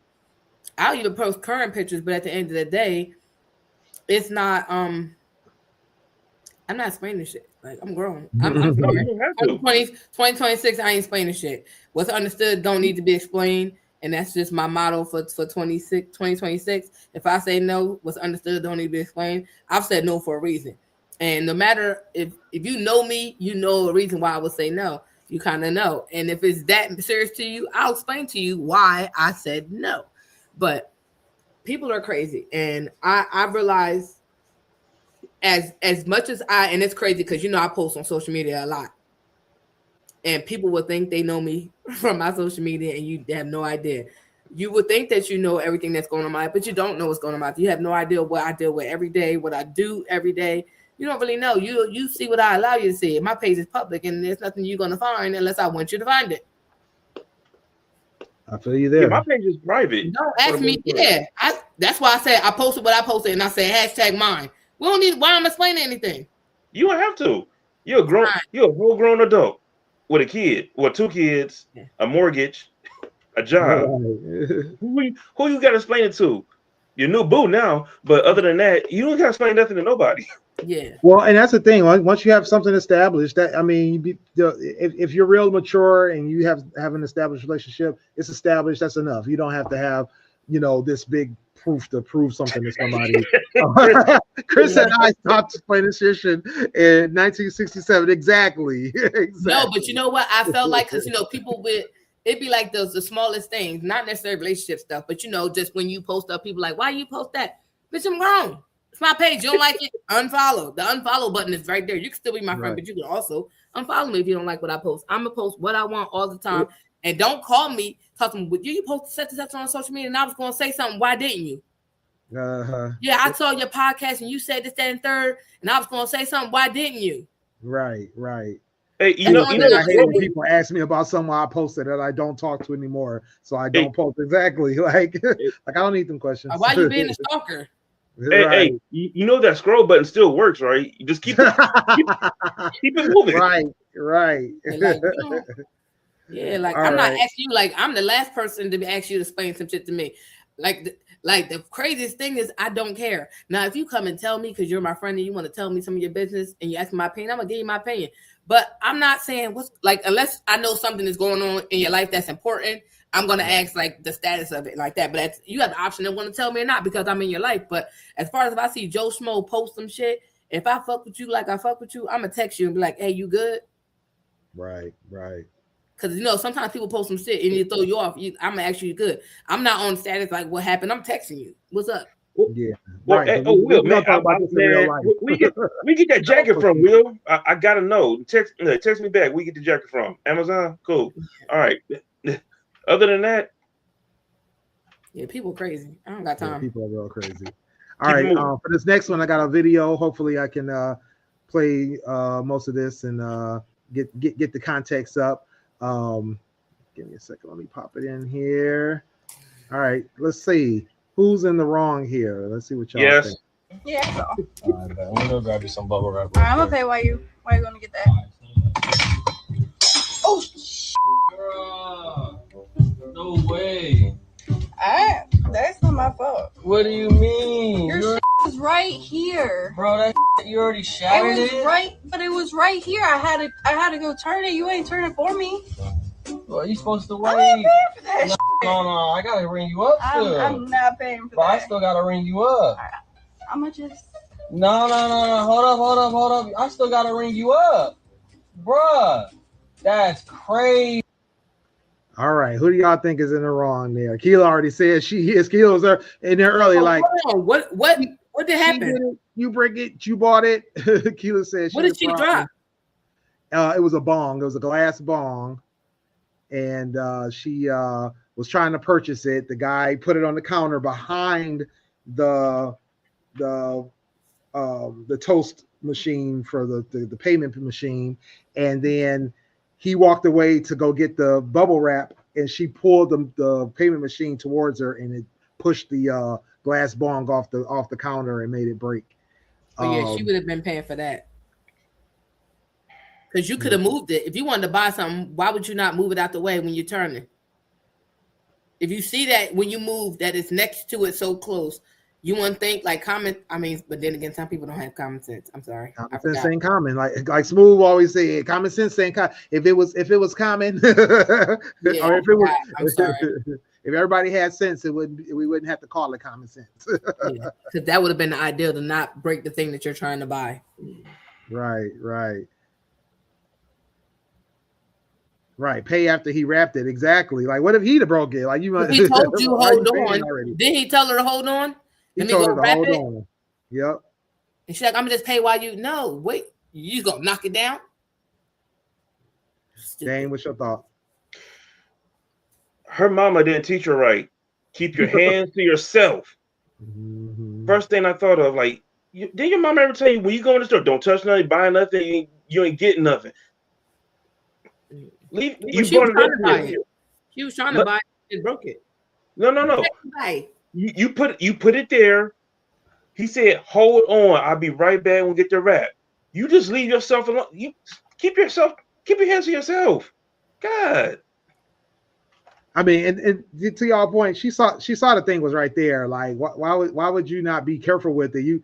I'll even post current pictures. But at the end of the day, it's not. I'm not explaining shit. Like I'm grown. I'm No, sorry. you don't have to. 2026, I ain't explaining shit. What's understood don't need to be explained. And that's just my motto for 2026. If I say no, what's understood don't need to be explained. I've said no for a reason. And no matter if you know me, you know a reason why I would say no. You kind of know. And if it's that serious to you, I'll explain to you why I said no. But people are crazy. And I realize as much as and it's crazy because I post on social media a lot, and people would think they know me from my social media, and you have no idea. You would think that you know everything that's going on in my life, but you don't know what's going on in my life. You have no idea what I deal with every day, what I do every day. You don't really know. You see what I allow you to see. My page is public, and there's nothing you're going to find unless I want you to find it. I feel you Yeah, there. my page is private. Don't ask me. Yeah, that's why I said I posted what I posted, and I said hashtag mine. We don't need. Why I'm explaining anything. You don't have to. You're a whole grown adult with a kid, or two kids, a mortgage, a job. Right. Who you got to explain it to? Your new boo now, but other than that, you don't got to explain nothing to nobody. Yeah. Well, and that's the thing. Once you have something established, that I mean, if you're real mature and you have an established relationship, it's established. That's enough. You don't have to have, this big proof to prove something to somebody. Chris and I stopped explaining shit in 1967. Exactly. No, but you know what? I felt like because people it'd be like the smallest things, not necessarily relationship stuff, but just when you post up, people like, why you post that? Bitch, I'm grown. It's my page. You don't like it? Unfollow. The unfollow button is right there. You can still be my friend, but you can also unfollow me if you don't like what I post. I'm gonna post what I want all the time. And don't call me talking with you post such and such on social media, and I was gonna say something. Why didn't you? Yeah, I saw your podcast and you said this, that, and third, and I was gonna say something. Why didn't you? Right. Hey, I hate when people ask me about something I posted that I don't talk to anymore, so I don't post. Exactly. Like I don't need them questions. Why you being a stalker? Right. Hey, you know that scroll button still works, right? You just keep it moving. Right. Yeah, I'm not asking you. Like I'm the last person to ask you to explain some shit to me. Like the craziest thing is I don't care. Now, if you come and tell me because you're my friend and you want to tell me some of your business and you ask me my opinion, I'm gonna give you my opinion. But I'm not saying unless I know something is going on in your life that's important, I'm gonna ask like the status of it like that. But you have the option to want to tell me or not because I'm in your life. But as far as if I see Joe Schmo post some shit, if I fuck with you like I fuck with you, I'm gonna text you and be like, hey, you good? Right. Because sometimes people post some shit and you throw you off. I'm gonna ask you good. I'm not on status like what happened. I'm texting you. What's up? Yeah. Well, right. hey, Will, man, real life. we get that jacket from Will. I gotta know. Text me back. We get the jacket from Amazon. Cool. All right. Other than that, yeah, people crazy. I don't got time. Yeah, people are real crazy. All right. For this next one, I got a video. Hopefully, I can play most of this and get the context up. Give me a second. Let me pop it in here. All right. Let's see who's in the wrong here. Let's see what y'all think. Yeah. So. All right, I'm gonna go grab you some bubble wrap. All right, I'm gonna pay. Why you gonna get that? No way. That's not my fault. What do you mean? Your shit was right here. Bro, that you already shattered it? It was right, but it was right here. I had to go turn it. You ain't turn it for me. Well, you supposed to wait. I'm not paying for that. No, I gotta ring you up still. I'm not paying for But that. I still gotta ring you up. I'ma just. No. Hold up. I still gotta ring you up. Bruh, that's crazy. All right, who do y'all think is in the wrong there? Keela already said she is. Keela was there in there early. Like, what did happen? Did it, you bring it, you bought it. Keela said, what did she drop? It was a bong. It was a glass bong, and she was trying to purchase it. The guy put it on the counter behind the toast machine for the payment machine, and then he walked away to go get the bubble wrap, and she pulled the payment machine towards her, and it pushed the glass bong off the counter and made it break. Oh yeah, she would have been paying for that. Because you could have moved it. If you wanted to buy something, why would you not move it out the way when you're turning? If you see that when you move that it's next to it so close, you wouldn't think like but then again, some people don't have common sense. I'm sorry. Common sense ain't common. Like Smooth always said, common sense ain't common. If it was common, or if it was, I'm sorry. If everybody had sense, we wouldn't have to call it common sense. Because that would have been the ideal to not break the thing that you're trying to buy. Right. Pay after he wrapped it. Exactly. Like, what if he'd have broke it? Like he told you hold on. Didn't he tell her to hold on? He told her to hold on. Yep. And she's like, I'm gonna just pay while you. No, wait. You gonna knock it down? Dane, what's your thought? Her mama didn't teach her right. Keep your hands to yourself. Mm-hmm. First thing I thought of, like, did your mama ever tell you when you go in the store, don't touch nothing, buy nothing, you ain't getting nothing? She was trying to buy it and broke it. No. You put it there. He said, hold on, I'll be right back and get the wrap. You just leave yourself alone. You keep your hands to yourself. God. I mean, and to y'all point, she saw the thing was right there. Like, why would you not be careful with it? You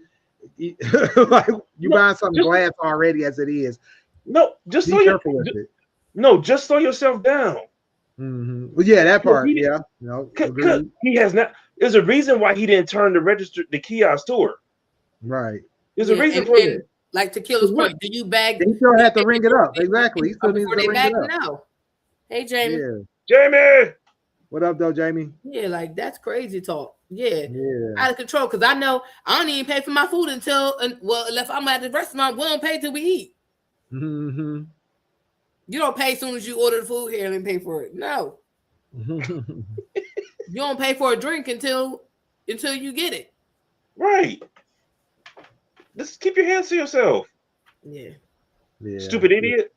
like you buying something glass already as it is. No, just be careful with it. No, just slow yourself down. Mm-hmm. Well, yeah, that part. Yeah, no, he has not. There's a reason why he didn't turn the kiosk to her. Right. There's a reason for it. Like Tequila's point, do you bag? He still had to ring it up. Exactly. He still needs to ring it up. No. Hey, Jamie. Yeah. Jamie. What up, though, Jamie? Yeah, like that's crazy talk. Yeah. Out of control. Because I know I don't even pay for my food if I'm at the restaurant, we don't pay till we eat. Mm-hmm. You don't pay as soon as you order the food here and pay for it. No. You don't pay for a drink until you get it. Right. Just keep your hands to yourself. Yeah. Stupid idiot.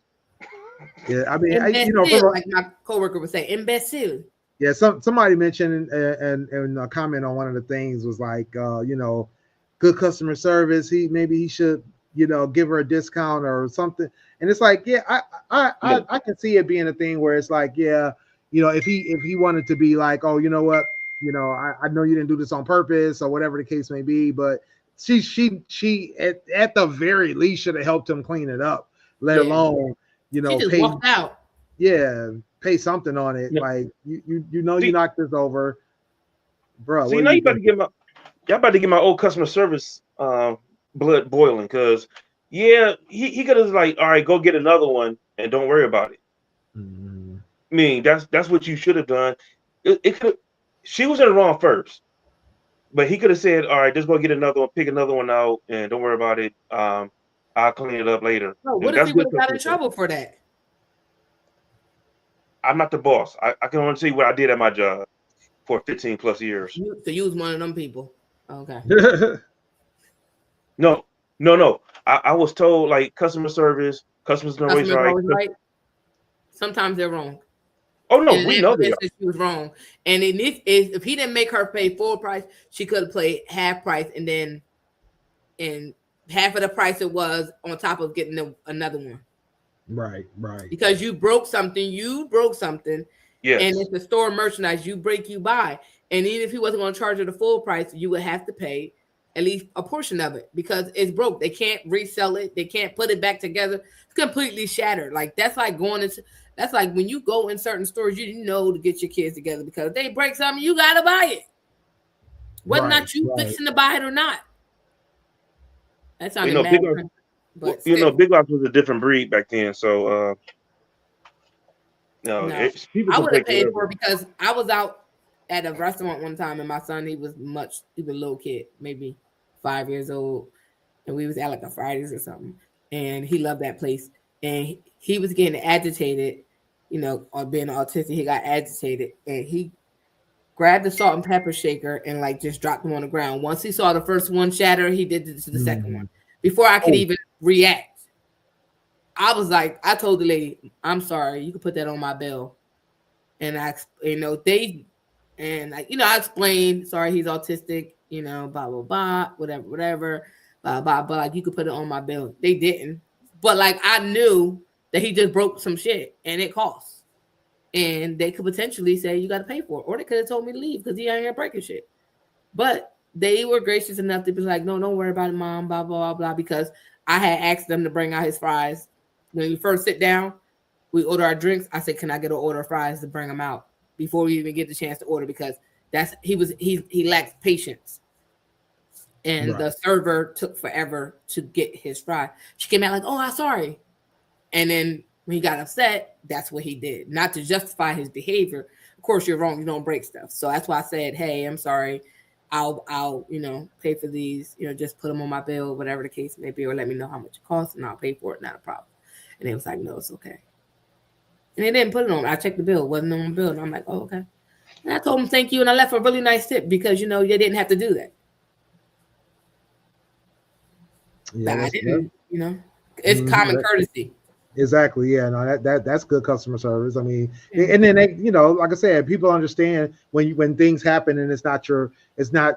Yeah, I mean, like my coworker would say, imbecile. Yeah, somebody mentioned and a comment on one of the things was like, good customer service. Maybe he should, give her a discount or something. And it's like, yeah, I can see it being a thing where it's like, yeah, if he wanted to be like, oh, you know what, I know you didn't do this on purpose or whatever the case may be, but she at the very least should have helped him clean it up, let alone, she just walked out. Yeah, pay something on it. Yeah. Like you knocked this over, bro. See, now y'all about to get my old customer service blood boiling because he could have like, all right, go get another one and don't worry about it. Mm-hmm. I mean, that's what you should have done. It could. She was in the wrong first, but he could have said, all right, just go get another one, pick another one out, and don't worry about it. I'll clean it up later. No, what if he would have got in trouble for that? I'm not the boss. I can only see what I did at my job for 15 plus years. So you was one of them people. Okay. No. I was told like customer service, customers always right. Sometimes they're wrong. Oh no, we know that she was wrong. And if he didn't make her pay full price, she could have played half price and half of the price it was on top of getting another one. Right. Because you broke something. Yep. Yes. And it's the store merchandise. You break, you buy. And even if he wasn't going to charge her the full price, you would have to pay at least a portion of it because it's broke. They can't resell it. They can't put it back together. It's completely shattered. Like that's like going into. That's like when you go in certain stores, you know to get your kids together because if they break something, you gotta buy it, whether or not you fixing to buy it or not. That sounded mad, but Big Lots was a different breed back then. So, no, people I can would have take paid whatever. for it because I was out at a restaurant one time and my son, he was a little kid, maybe 5 years old, and we was at like a Fridays or something, and he loved that place, and he was getting agitated, you know, or being autistic, he got agitated, and he grabbed the salt and pepper shaker and like just dropped them on the ground. Once he saw the first one shatter, he did it to the second one before I could even react. I was like, I told the lady, I'm sorry, you can put that on my bill. And I, I explained, sorry, he's autistic, you know, blah, blah, blah, whatever, blah, blah, blah. Like, you could put it on my bill. They didn't. But like, I knew that he just broke some shit and it costs. And they could potentially say, you got to pay for it. Or they could have told me to leave because he ain't here breaking shit. But they were gracious enough to be like, no, don't worry about it, mom, blah, blah, blah, blah. Because I had asked them to bring out his fries. When we first sit down, we order our drinks. I said, can I get an order of fries to bring them out before we even get the chance to order? Because he lacks patience. And the server took forever to get his fry. She came out like, oh, I'm sorry. And then when he got upset, that's what he did. Not to justify his behavior. Of course, you're wrong. You don't break stuff. So that's why I said, hey, I'm sorry. I'll pay for these, just put them on my bill, whatever the case may be, or let me know how much it costs and I'll pay for it. Not a problem. And they was like, no, it's okay. And they didn't put it on. I checked the bill. It wasn't on the bill. And I'm like, oh, okay. And I told them thank you. And I left a really nice tip because, they didn't have to do that. Yeah, but I didn't, it's common courtesy. Exactly. Yeah. No, that's good customer service. I mean, and then they, like I said, people understand when things happen and it's not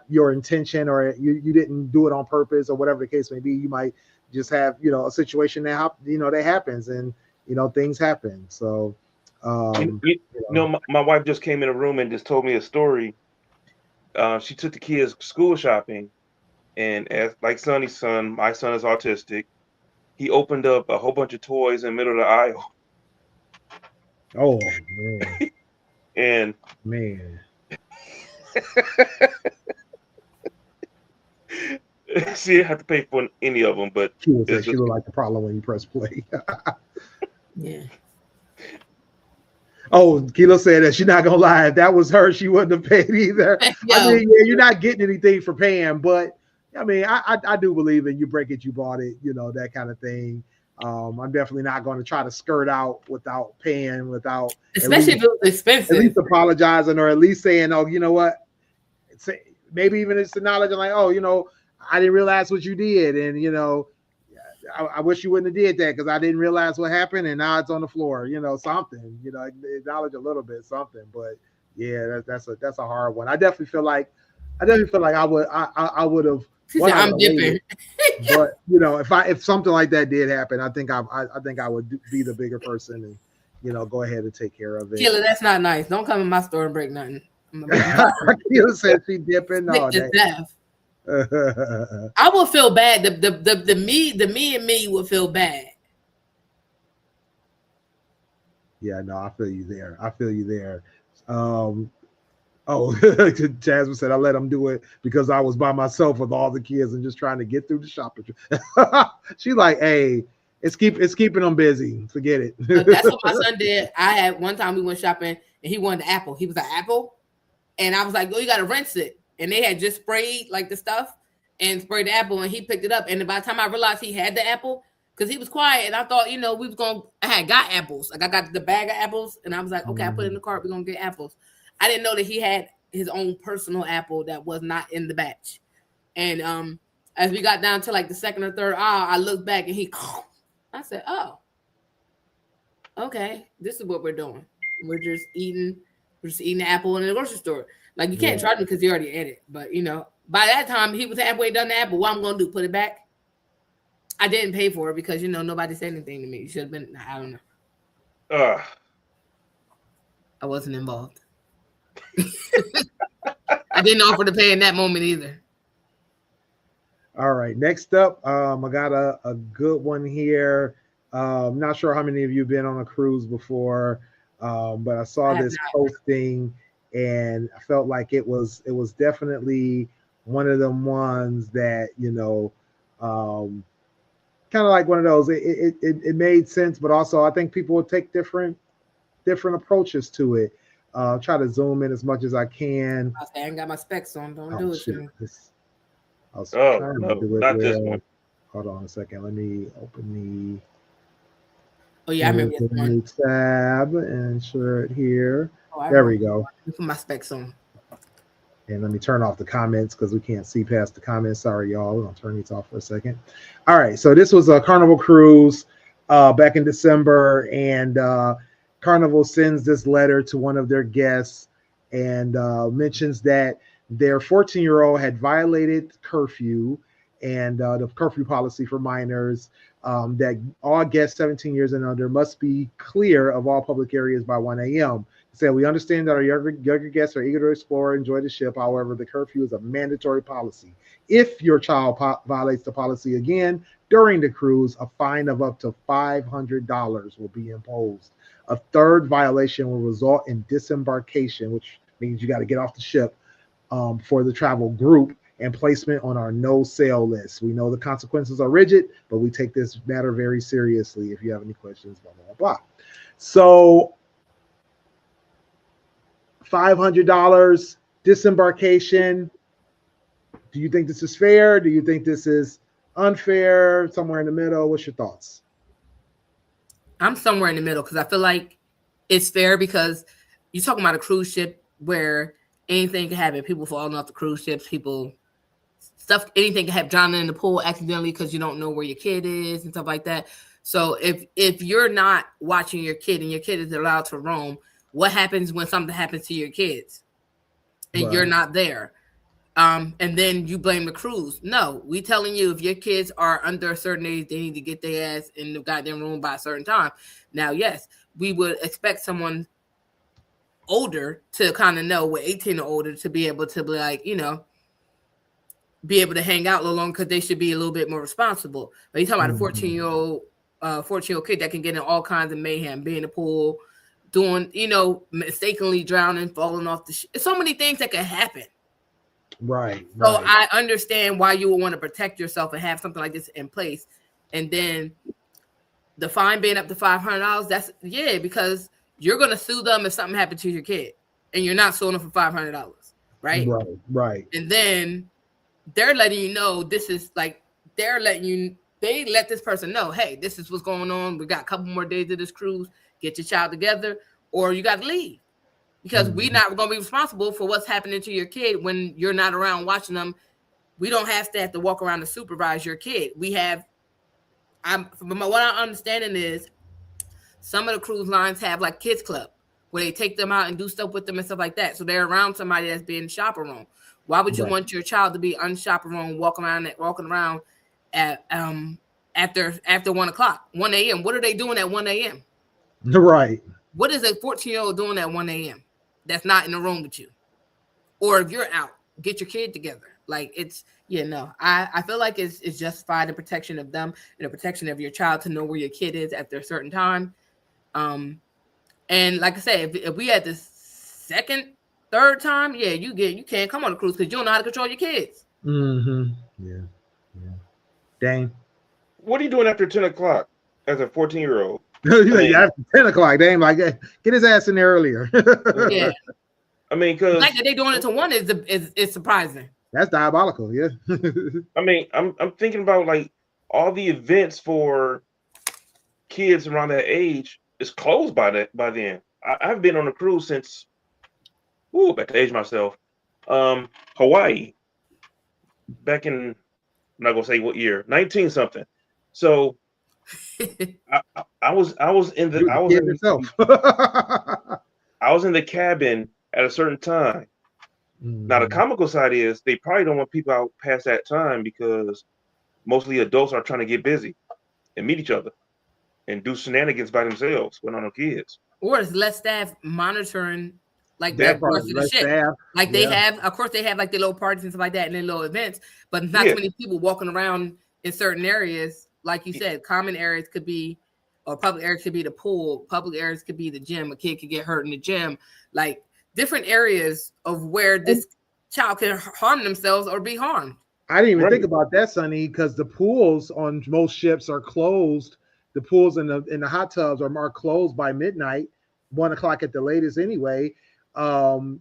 your intention or you didn't do it on purpose or whatever the case may be. You might just have, a situation that that happens and things happen. So, my wife just came in a room and just told me a story. She took the kids school shopping, and as like Sonny's son, my son is autistic. He opened up a whole bunch of toys in the middle of the aisle. Oh man! And man, she didn't have to pay for any of them, but she looked like the problem when you press play. Yeah. Oh, Kilo said that she's not gonna lie. If that was her, she wouldn't have paid either. I mean, yeah, you're not getting anything for paying, but I mean, I do believe in you break it, you bought it, that kind of thing. I'm definitely not going to try to skirt out without paying, especially if it was expensive. At least apologizing or at least saying, oh, you know what? Maybe even it's acknowledging like, oh, I didn't realize what you did, and I wish you wouldn't have did that because I didn't realize what happened, and now it's on the floor. Something. Acknowledge a little bit, something. But yeah, that's a hard one. I definitely feel like I would have. I'm dipping. But if something like that did happen, I think I would be the bigger person and go ahead and take care of it. Killer, that's not nice. Don't come in my store and break nothing. Killer said she dipping. No, death. I will feel bad. The me and me would feel bad. Yeah, no, I feel you there. Jasmine said I let him do it because I was by myself with all the kids and just trying to get through the shopping. She's like, hey, it's keeping them busy. Forget it. That's what my son did. I had one time we went shopping and he wanted the apple. He was like, apple? And I was like, oh, you got to rinse it. And they had just sprayed like the stuff and sprayed the apple, and he picked it up. And by the time I realized he had the apple, because he was quiet, and I thought, I had got apples. Like I got the bag of apples, and I was like, okay, I put it in the cart. We're going to get apples. I didn't know that he had his own personal apple that was not in the batch. And as we got down to like the second or third aisle, I looked back and I said, oh, okay, this is what we're doing. We're just eating the apple in the grocery store. Like you can't charge me because he already ate it. But by that time he was halfway done the apple. What I'm gonna do? Put it back? I didn't pay for it because nobody said anything to me. You should have been. I don't know. I wasn't involved. I didn't offer to pay in that moment either. All right. Next up, I got a good one here. Not sure how many of you have been on a cruise before, but I saw I have this not. posting and I felt like it was definitely one of them ones that, kind of like one of those. It made sense, but also I think people will take different approaches to it. Try to zoom in as much as I can. I say I ain't got my specs on. Don't Oh do it to shoot, me. I was Oh trying to no, do it not this where. one. Hold on a second. Let me open Oh yeah, I the remember this one. new tab and share it here. Oh, I There remember. we go. Let me put my specs on. And let me turn off the comments because we can't see past the comments. Sorry, y'all. We're gonna turn these off for a second. All right. So this was a Carnival cruise back in December, and Carnival sends this letter to one of their guests and mentions that their 14-year-old had violated curfew and the curfew policy for minors. That all guests 17 years and under must be clear of all public areas by 1 a.m. Said we understand that our younger guests are eager to explore and enjoy the ship. However, the curfew is a mandatory policy. If your child violates the policy again during the cruise, a fine of up to $500 will be imposed. A third violation will result in disembarkation, which means you got to get off the ship for the travel group and placement on our no sail list. We know the consequences are rigid, but we take this matter very seriously. If you have any questions, blah, blah, blah. So $500 disembarkation. Do you think this is fair? Do you think this is unfair? Somewhere in the middle? What's your thoughts? I'm somewhere in the middle because I feel like it's fair because you're talking about a cruise ship where anything can happen. People falling off the cruise ships, anything can happen, drowning in the pool accidentally because you don't know where your kid is and stuff like that. So if you're not watching your kid and your kid is allowed to roam, what happens when something happens to your kids and you're not there? And then you blame the cruise. No, we telling you if your kids are under a certain age, they need to get their ass in the goddamn room by a certain time. Now, yes, we would expect someone older to kind of know, with 18 or older, to be able to be like, be able to hang out a little longer because they should be a little bit more responsible. But you're talking about a 14-year-old kid that can get in all kinds of mayhem, be in the pool, doing, mistakenly drowning, falling off the ship. So many things that can happen. Right. So I understand why you would want to protect yourself and have something like this in place. And then the fine being up to $500, because you're going to sue them if something happened to your kid and you're not suing them for $500. Right. Right. And then they're letting you know they let this person know, hey, this is what's going on. We got a couple more days of this cruise. Get your child together or you got to leave. Because we're not going to be responsible for what's happening to your kid when you're not around watching them. We don't have to walk around to supervise your kid. From what I'm understanding is some of the cruise lines have like kids club where they take them out and do stuff with them and stuff like that. So they're around somebody that's being chaperoned. Why would you want your child to be unchaperoned, walking around at after 1 o'clock, 1 a.m.? What are they doing at 1 a.m.? Right. What is a 14-year-old doing at 1 a.m. that's not in the room with you? Or if you're out, get your kid together. Like I feel like it's justified in protection of them and the protection of your child to know where your kid is at a certain time. And like I said, if we had the second, third time, you can't come on a cruise because you don't know how to control your kids. Yeah. Dang. What are you doing after 10 o'clock as a 14-year-old? After 10 o'clock, dang, like get his ass in there earlier. Yeah. I mean, because like they doing it to 1 is surprising. That's diabolical, yeah. I mean, I'm thinking about like all the events for kids around that age is closed by then. I've been on a cruise since about to age myself. Hawaii. Back in, I'm not gonna say what year, 19 something. So I was in the I was in the cabin at a certain time. Now the comical side is they probably don't want people out past that time because mostly adults are trying to get busy and meet each other and do shenanigans by themselves with no kids. or it's less staff monitoring like the That That part, rest of the less shit. staff. Like they Yeah. have, of course, they have like their little parties and stuff like that, and their little events, but not yeah. too many people walking around in certain areas. Like you said, common areas could be, or public areas could be the pool. Public areas could be the gym. A kid could get hurt in the gym. Like different areas of where this child can harm themselves or be harmed. I didn't even Right. think about that, Sonny, because the pools on most ships are closed. The pools in the hot tubs are closed by midnight, 1 o'clock at the latest anyway. And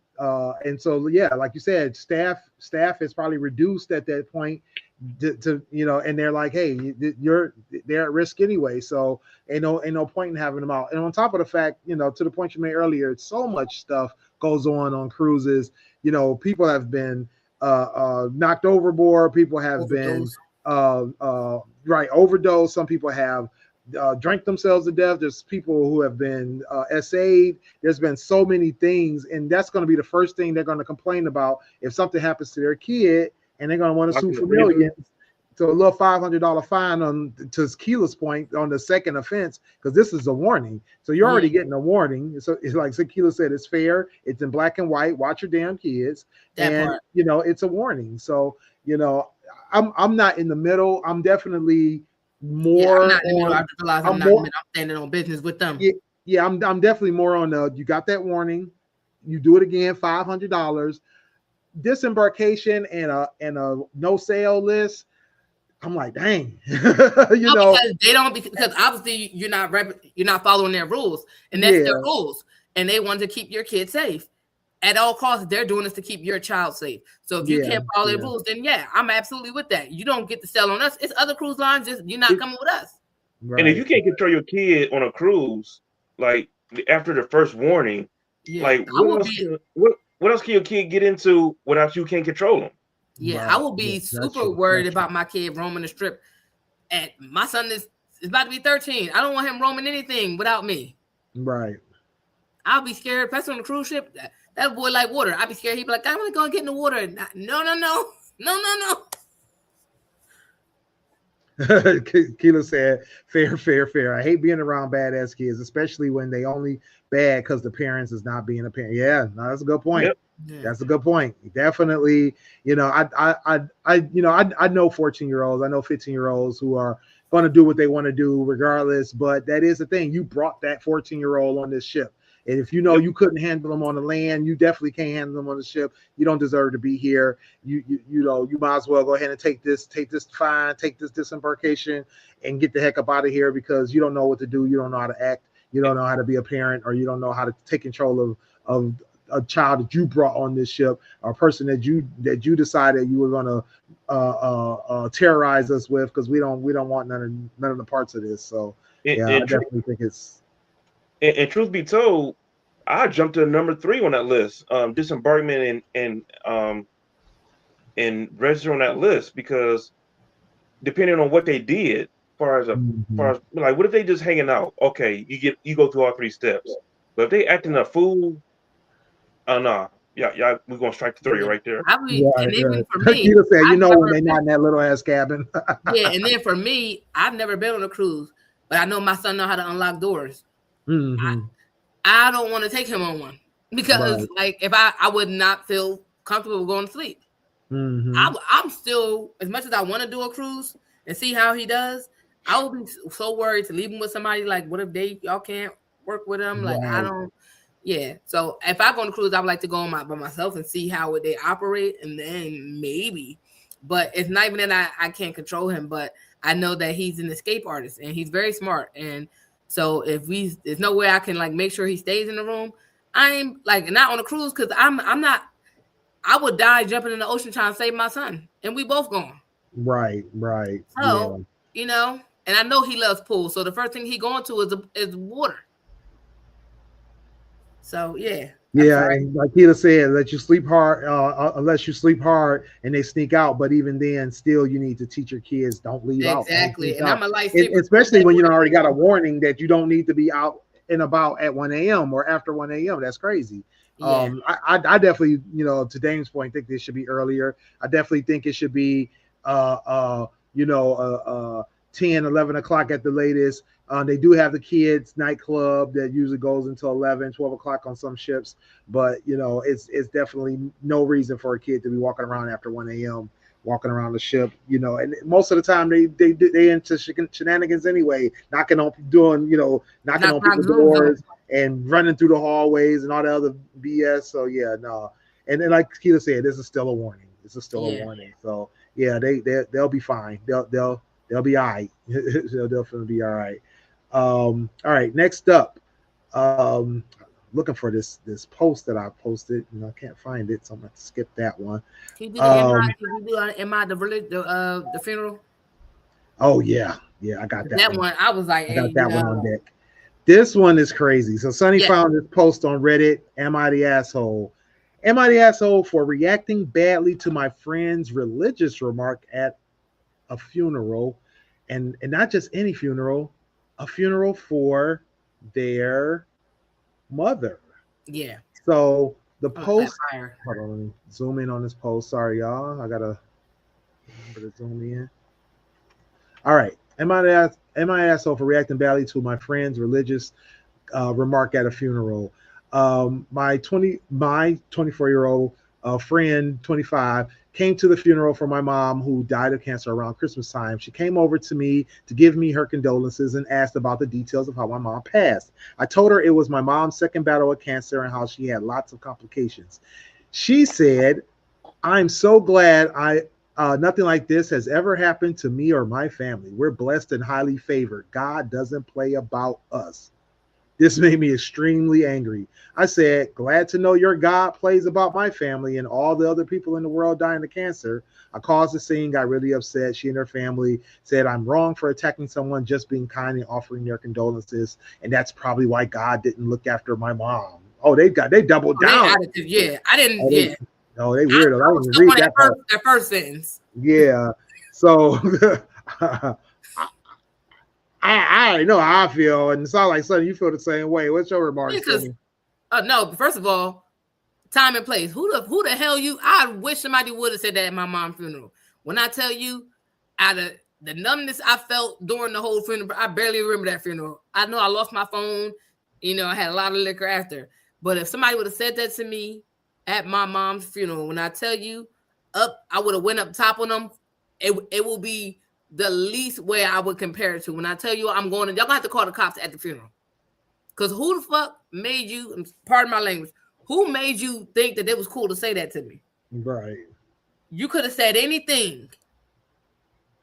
so yeah, like you said, staff is probably reduced at that point to and they're like, hey, they're at risk anyway. So ain't no point in having them out. And on top of the fact, to the point you made earlier, so much stuff goes on cruises. People have been knocked overboard. People have been right overdosed. Some people have drank themselves to death. There's people who have been SA'd. There's been so many things, and that's going to be the first thing they're going to complain about if something happens to their kid, and they're going to want to sue for millions. So a little $500 fine on, to Keela's point, on the second offense, because this is a warning. So you're already getting a warning. So it's like Keela said, it's fair. It's in black and white. Watch your damn kids. It's a warning. So I'm not in the middle. I'm definitely more. I'm not in the middle. I realize I'm not in the middle. I'm standing on business with them. Yeah, I'm definitely more on the. You got that warning. You do it again, $500. Disembarkation and a no sale list. I'm like, dang, because they don't, because obviously you're not following their rules, and that's their rules, and they want to keep your kid safe at all costs. They're doing this to keep your child safe. So if you can't follow their rules, then I'm absolutely with that. You don't get to sell on us. It's other cruise lines. Just you're not coming with us. Right. And if you can't control your kid on a cruise, like after the first warning, like what else can your kid get into without you can't control them? Yeah, right. I will be super worried about my kid roaming the strip. And my son is about to be 13. I don't want him roaming anything without me. Right. I'll be scared. Especially on the cruise ship. That boy like water. I'll be scared. He'd be like, I want to go and get in the water. No. Keela said, fair. I hate being around badass kids, especially when they only bad because the parents is not being a parent. Yeah, no, that's a good point. Yep. Yeah. That's a good point. Definitely, I know 14-year-olds, I know 15-year-olds who are going to do what they want to do regardless. But that is the thing. You brought that 14-year-old on this ship. And if you couldn't handle them on the land, you definitely can't handle them on the ship. You don't deserve to be here. You might as well go ahead and take this fine, take this disembarkation, and get the heck up out of here, because you don't know what to do. You don't know how to act. You don't know how to be a parent, or you don't know how to take control of a child that you brought on this ship, or a person that you decided you were going to terrorize us with, because we don't want none of the parts of this. So I definitely think it's. And truth be told, I jumped to number 3 on that list. Disembarkment and register on that list, because depending on what they did, far as like, what if they just hanging out? Okay, you go through all 3 steps. But if they acting a fool, nah, yeah, we're gonna strike the 3 right there. And even for me, Keita said, when they're not in that little ass cabin. And then for me, I've never been on a cruise, but I know my son know how to unlock doors. Mm-hmm. I don't want to take him on one, because like if I would not feel comfortable going to sleep. Mm-hmm. I'm still, as much as I want to do a cruise and see how he does, I will be so worried to leave him with somebody. Like, what if y'all can't work with him? Like, I don't. Yeah. So if I go on a cruise, I would like to go on by myself and see how they operate, and then maybe. But it's not even that I can't control him, but I know that he's an escape artist and he's very smart. And so if there's no way I can like make sure he stays in the room, I'm like not on a cruise, because I'm not. I would die jumping in the ocean trying to save my son, and we both gone. Right. So and I know he loves pool, so the first thing he going to is water. So yeah. And like Keita said, let you sleep hard, unless you sleep hard and they sneak out. But even then, still, you need to teach your kids, don't leave out. Exactly. And I'm a especially when you already got a warning that you don't need to be out and about at 1 a.m. or after 1 a.m. That's crazy. Yeah. I definitely, to Dame's point, think this should be earlier. I definitely think it should be, 10, 11 o'clock at the latest. They do have the kids nightclub that usually goes until 11, 12 o'clock on some ships. But, it's definitely no reason for a kid to be walking around after 1 a.m., walking around the ship, and most of the time they into shenanigans anyway, knocking on people's doors and running through the hallways and all the other BS. So yeah, no. And then like Keita said, this is still a warning. A warning. So yeah, they'll be fine. They'll be all right. They'll definitely be all right. All right, next up. Looking for this post that I posted, and I can't find it, so I'm gonna skip that one. Can you do the funeral? Oh yeah, I got that one. I was like, I got that one on deck. This one is crazy. So Sonny found this post on Reddit. Am I the asshole? Am I the asshole for reacting badly to my friend's religious remark at a funeral, and not just any funeral, a funeral for their mother? Yeah. So the post. Hold on, let me zoom in on this post. Sorry, y'all. I gotta remember to zoom in. All right. Am I an asshole for reacting badly to my friend's religious remark at a funeral? My 24-year-old friend, 25, came to the funeral for my mom, who died of cancer around Christmas time. She came over to me to give me her condolences and asked about the details of how my mom passed. I told her it was my mom's second battle with cancer and how she had lots of complications. She said, "I'm so glad nothing like this has ever happened to me or my family. We're blessed and highly favored. God doesn't play about us." This made me extremely angry. I said, "Glad to know your God plays about my family and all the other people in the world dying of cancer." I caused the scene, got really upset. She and her family said I'm wrong for attacking someone, just being kind and offering their condolences. And that's probably why God didn't look after my mom. Oh, they doubled down. Yeah, I didn't. No, they weird. I didn't read that first sentence. Yeah. So I know how I feel, and it sounds like Sonny, you feel the same way. What's your remarks? No, first of all, time and place. Who the hell you? I wish somebody would have said that at my mom's funeral. When I tell you, out of the numbness I felt during the whole funeral, I barely remember that funeral. I know I lost my phone. I had a lot of liquor after. But if somebody would have said that to me at my mom's funeral, when I tell you, I would have went up top on them. It will be the least way I would compare it to. When I tell you I'm going, y'all gonna have to call the cops at the funeral. Because who the fuck made you, pardon my language, who made you think that it was cool to say that to me? Right. You could have said anything.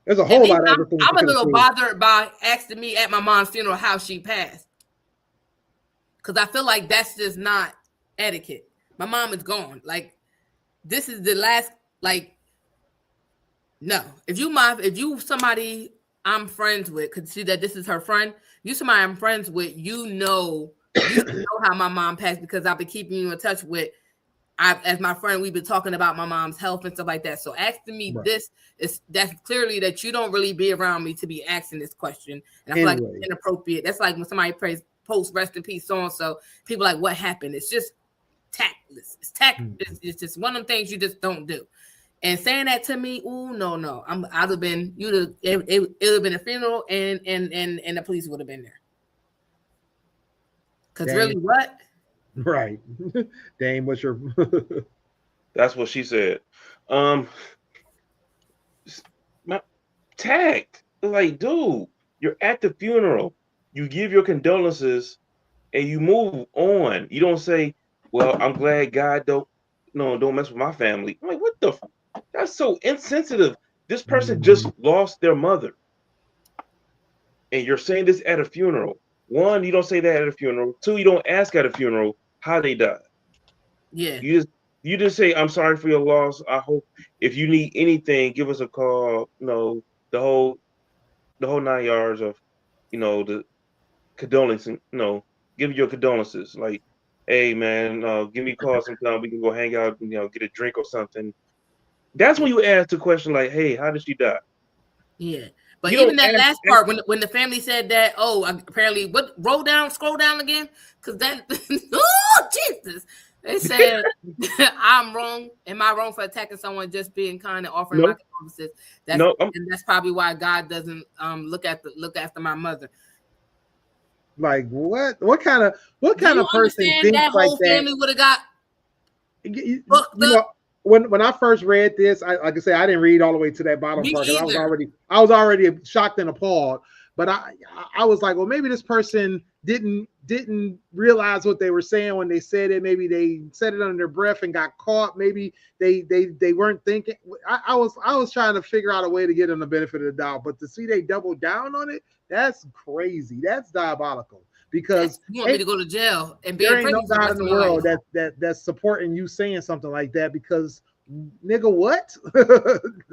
There's a whole lot of other things. I'm a little bothered by asking me at my mom's funeral how she passed. Because I feel like that's just not etiquette. My mom is gone. Like, this is the last, no. If you somebody I'm friends with, could see that this is her friend, you somebody I'm friends with, you know how my mom passed, because I've been keeping you in touch with. As my friend, we've been talking about my mom's health and stuff like that. So asking me that's clearly that you don't really be around me to be asking this question. And I feel like it's inappropriate. That's like when somebody posts rest in peace so and so. People like, what happened? It's just tactless. It's just one of them things you just don't do. And saying that to me, no. I'd have been it would have been a funeral and the police would have been there. Because really, what? Right. Dame, what's your That's what she said. My tact. Like, dude, you're at the funeral. You give your condolences and you move on. You don't say, "Well, I'm glad God don't mess with my family." I'm like, what the that's so insensitive. This person just lost their mother. And you're saying this at a funeral. One, you don't say that at a funeral. Two, you don't ask at a funeral how they died. Yeah. You just say, "I'm sorry for your loss. I hope if you need anything, give us a call." The whole 9 yards of, the condolences, give your condolences. Like, "Hey man, give me a call sometime. We can go hang out, get a drink or something." That's when you ask the question like, "Hey, how did she die?" Yeah. But even that last part, when the family said that, apparently, scroll down again, because that, oh Jesus, They said I'm wrong. Am I wrong for attacking someone just being kind and offering No. my condolences? And that's probably why God doesn't look after my mother. Like what kind of Do you person understand thinks that like whole that? family would have got You booked know, up? when I first read this, like I said, I didn't read all the way to that bottom Me part because either. I was already shocked and appalled. But I was like, well, maybe this person didn't realize what they were saying when they said it. Maybe they said it under their breath and got caught. Maybe they weren't thinking. I was trying to figure out a way to get them the benefit of the doubt. But to see they doubled down on it, that's crazy. That's diabolical. Because you want me to go to jail and be there in ain't no prison for the God rest in of the my life? world that's supporting you saying something like that because nigga, what?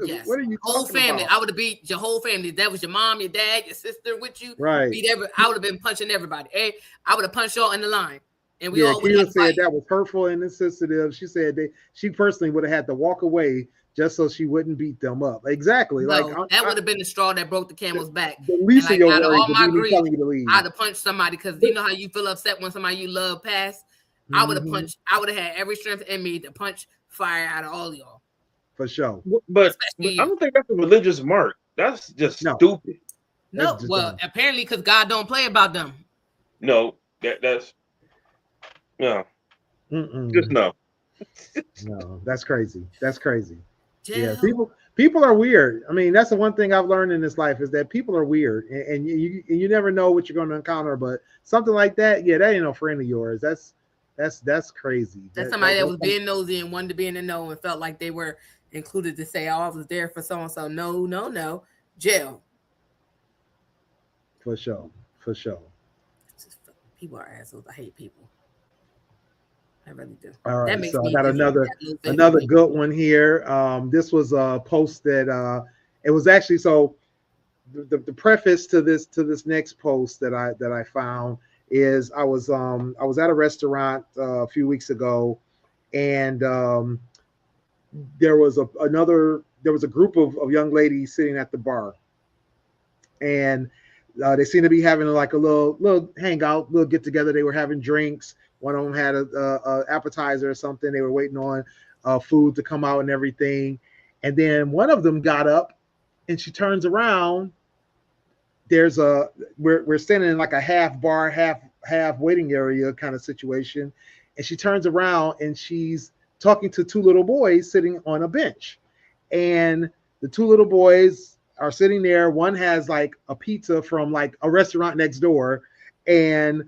Yes. What are you Whole talking family. about? I would have beat your whole family. That was your mom, your dad, your sister with you. Right. I would have been punching everybody. Hey, I would have punched y'all in the line. And we Yeah, all would have had Keela to fight. said that was hurtful and insensitive. She said she personally would have had to walk away just so she wouldn't beat them up. Exactly. No, Like that would have been the straw that broke the camel's back. the least And of your out of worries all would my be me grief, telling you to leave. I'd have punched somebody because you know how you feel upset when somebody you love passed. I would have punched. I would have had every strength in me to punch fire out of all of y'all. For sure. But I don't think that's a religious mark. That's just stupid. No, well, apparently because God don't play about them. No, that's no. Just no. No, that's crazy. That's crazy. Jail. Yeah, people are weird. I mean, that's the one thing I've learned in this life is that people are weird, and you never know what you're going to encounter. But something like that, yeah, that ain't no friend of yours. That's crazy. That's somebody that was being nosy and wanted to be in the know and felt like they were included to say, "Oh, I was there for so and so." No, jail. For sure. People are assholes. I hate people. I really do. All right, so I got another good one here. This was a post that it was actually so. The preface to this next post that I found is I was at a restaurant a few weeks ago, and there was a group of young ladies sitting at the bar, and they seemed to be having like a little hangout, little get together. They were having drinks. One of them had a appetizer or something. They were waiting on food to come out and everything. And then one of them got up and she turns around. We're standing in like a half bar, half waiting area kind of situation. And she turns around and she's talking to two little boys sitting on a bench. And the two little boys are sitting there. One has like a pizza from like a restaurant next door. And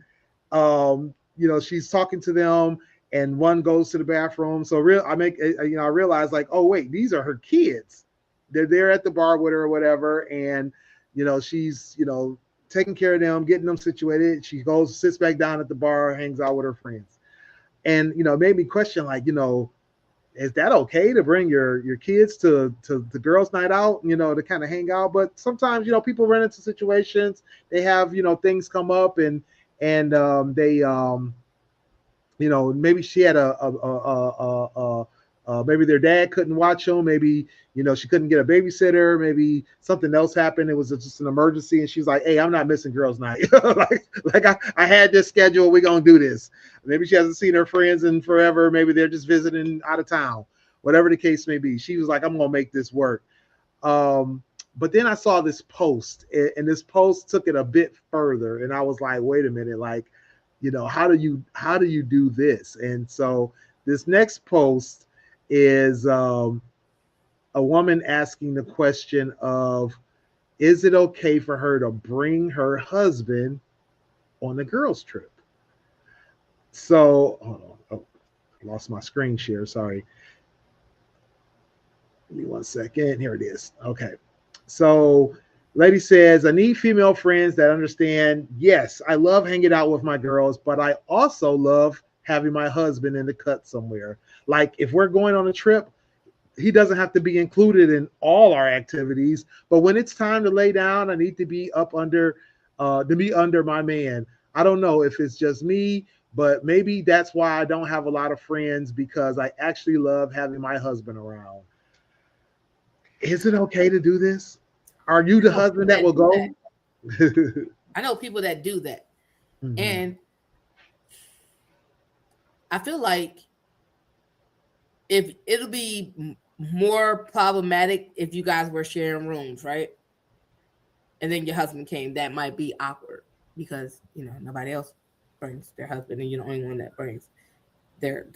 she's talking to them, and one goes to the bathroom. So I realize like, oh wait, these are her kids. They're there at the bar with her or whatever, and she's taking care of them, getting them situated. She goes, sits back down at the bar, hangs out with her friends, and it made me question like, is that okay to bring your kids to the girls' night out, to kind of hang out? But sometimes people run into situations, they have things come up, and they maybe she had maybe their dad couldn't watch them, maybe she couldn't get a babysitter, maybe something else happened, it was just an emergency, and she's like, hey, I'm not missing girls' night. like I had this schedule, we're gonna do this. Maybe she hasn't seen her friends in forever, maybe they're just visiting out of town, whatever the case may be. She was like, I'm gonna make this work. But then I saw this post, and this post took it a bit further, and I was like, wait a minute, like, how do you do this? And so this next post is a woman asking the question of, is it okay for her to bring her husband on a girls' trip? So, hold on. Oh, I lost my screen share. Sorry. Give me 1 second. Here it is. Okay. So, lady says, I need female friends that understand, yes, I love hanging out with my girls, but I also love having my husband in the cut somewhere. Like if we're going on a trip, he doesn't have to be included in all our activities, but when it's time to lay down, I need to be under my man. I don't know if it's just me, but maybe that's why I don't have a lot of friends, because I actually love having my husband around. Is it okay to do this? Are you the husband that will go? I know people that do that. Mm-hmm. And I feel like if it'll be more problematic if you guys were sharing rooms, right? And then your husband came, that might be awkward because nobody else brings their husband, and you're the only one that brings their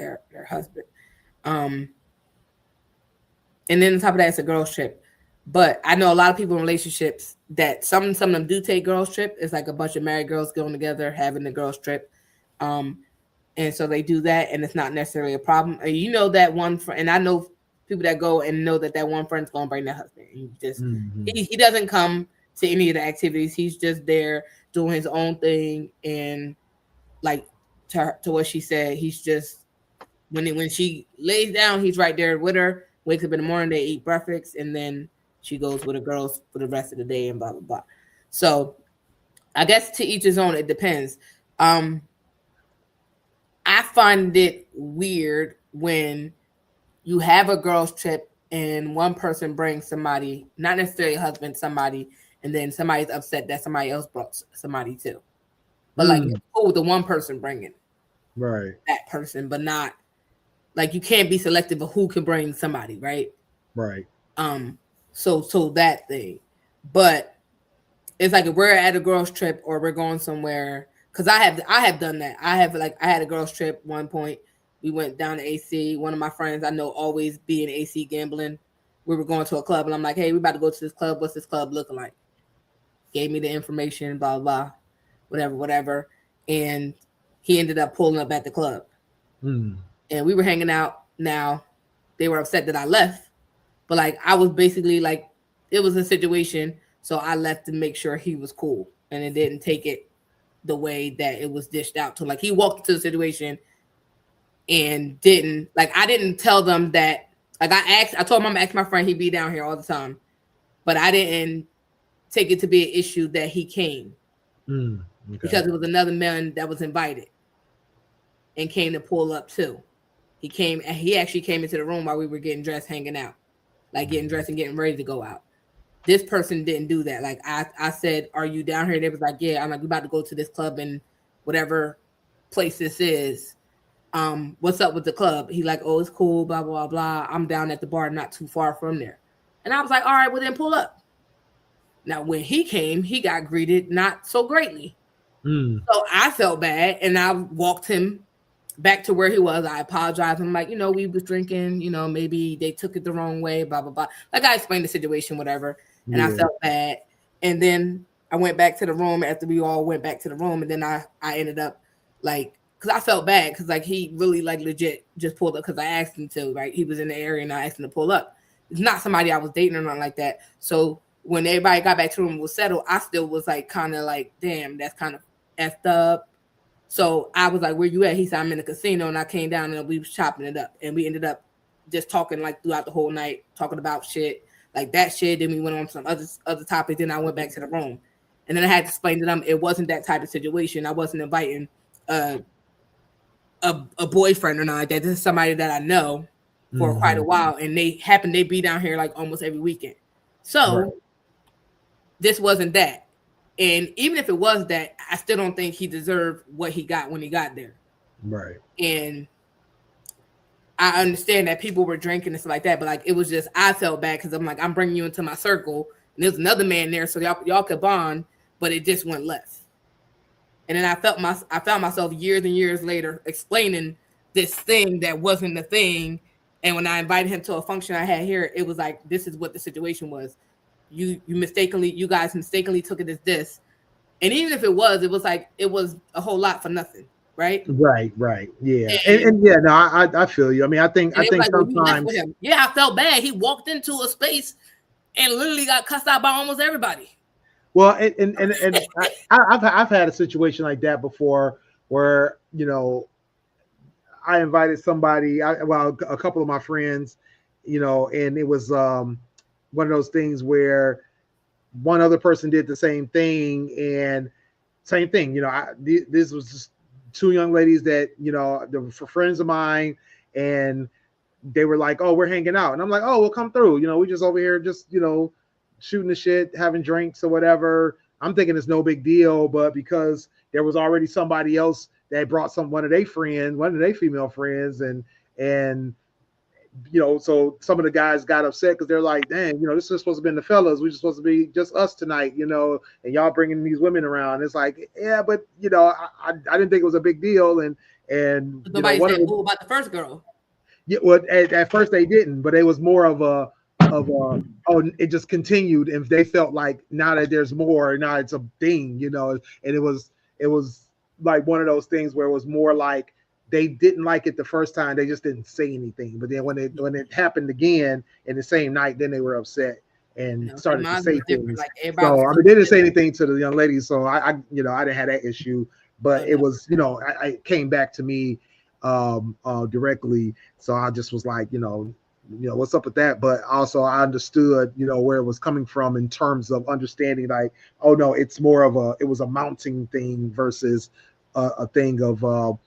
husband. Um, and then on top of that, it's a girls trip. But I know a lot of people in relationships that some of them do take girls trip. It's like a bunch of married girls going together having the girls trip. And so they do that, and it's not necessarily a problem. You know that one friend, and I know people that go and know that one friend's going to bring their husband. And he doesn't come to any of the activities. He's just there doing his own thing, and like to what she said, he's just when she lays down, he's right there with her. Wakes up in the morning, they eat breakfast, and then she goes with the girls for the rest of the day, and blah blah blah. So I guess to each his own. It depends. I find it weird when you have a girls trip and one person brings somebody, not necessarily a husband, somebody, and then somebody's upset that somebody else brought somebody too. But like, it's cool, the one person bringing that person, but not like you can't be selective of who can bring somebody, right? Right. So that thing, but it's like if we're at a girls trip or we're going somewhere, because I have done that. I had a girls trip one point. We went down to AC. One of my friends I know always be in AC gambling. We were going to a club, and I'm like, hey, we about to go to this club. What's this club looking like? Gave me the information, blah blah, whatever. And he ended up pulling up at the club. And we were hanging out. Now they were upset that I left, but like I was basically like, it was a situation, so I left to make sure he was cool, and it didn't take it the way that it was dished out to. Like he walked into the situation and I didn't tell them that. Like I told him I'm gonna ask my friend, he'd be down here all the time, but I didn't take it to be an issue that he came because it was another man that was invited and came to pull up too. He actually came into the room while we were getting dressed, hanging out, like getting dressed and getting ready to go out. This person didn't do that. Like I said, are you down here? And they was like, yeah. I'm like, we about to go to this club in whatever place this is. What's up with the club? He like, oh, it's cool, blah, blah, blah. I'm down at the bar, not too far from there. And I was like, all right, well then pull up. Now, when he came, he got greeted not so greatly. So I felt bad, and I walked him back to where he was. I apologized. I'm like, we was drinking, maybe they took it the wrong way, blah, blah, blah. Like I explained the situation, whatever. And I felt bad. And then I went back to the room after we all went back to the room. And then I ended up like, because I felt bad because like he really like legit just pulled up because I asked him to, right? He was in the area and I asked him to pull up. It's not somebody I was dating or nothing like that. So when everybody got back to the room and was settled, I still was like kind of like, damn, that's kind of effed up. So I was like, where you at? He said, I'm in the casino. And I came down and we was chopping it up. And we ended up just talking like throughout the whole night, talking about shit, like that shit. Then we went on some other topics. Then I went back to the room. And then I had to explain to them it wasn't that type of situation. I wasn't inviting a boyfriend or not like that. This is somebody that I know for quite a while. And they be down here like almost every weekend. So this wasn't that. And even if it was that, I still don't think he deserved what he got when he got there. Right. And I understand that people were drinking and stuff like that, but like it was just, I felt bad because I'm like, I'm bringing you into my circle, and there's another man there, so y'all could bond, but it just went left. And then I found myself years and years later explaining this thing that wasn't the thing. And when I invited him to a function I had here, it was like, this is what the situation was. You guys mistakenly took it as this. And even if it was like, it was a whole lot for nothing. Right. Yeah. And yeah, no, I feel you. I mean, I think like, sometimes, yeah, I felt bad. He walked into a space and literally got cussed out by almost everybody. Well, and I've had a situation like that before where, I invited somebody, a couple of my friends, and it was one of those things where one other person did the same thing, and same thing. This was just two young ladies that, they were friends of mine, and they were like, oh, we're hanging out. And I'm like, oh, we'll come through. We just over here, just, shooting the shit, having drinks or whatever. I'm thinking it's no big deal, but because there was already somebody else that brought one of their female friends, and so some of the guys got upset because they're like, dang, this is supposed to be the fellas. We're supposed to be just us tonight, and y'all bringing these women around. It's like, yeah, but I didn't think it was a big deal, and nobody one of said the, boo about the first girl. yeah, well, at first they didn't, but it was more of a it just continued, and they felt like now that there's more, now it's a thing, and it was like one of those things where it was more like they didn't like it the first time, they just didn't say anything, but then when it happened again in the same night, then they were upset and Like started to mine say was different. things. Like everybody So was I so mean, they didn't say chill. anything to the young ladies, so I didn't have that issue, but it no. was I came back to me directly, so I just was like, what's up with that, but also I understood where it was coming from in terms of understanding, like, oh no, it's more of it was a mounting thing versus a thing of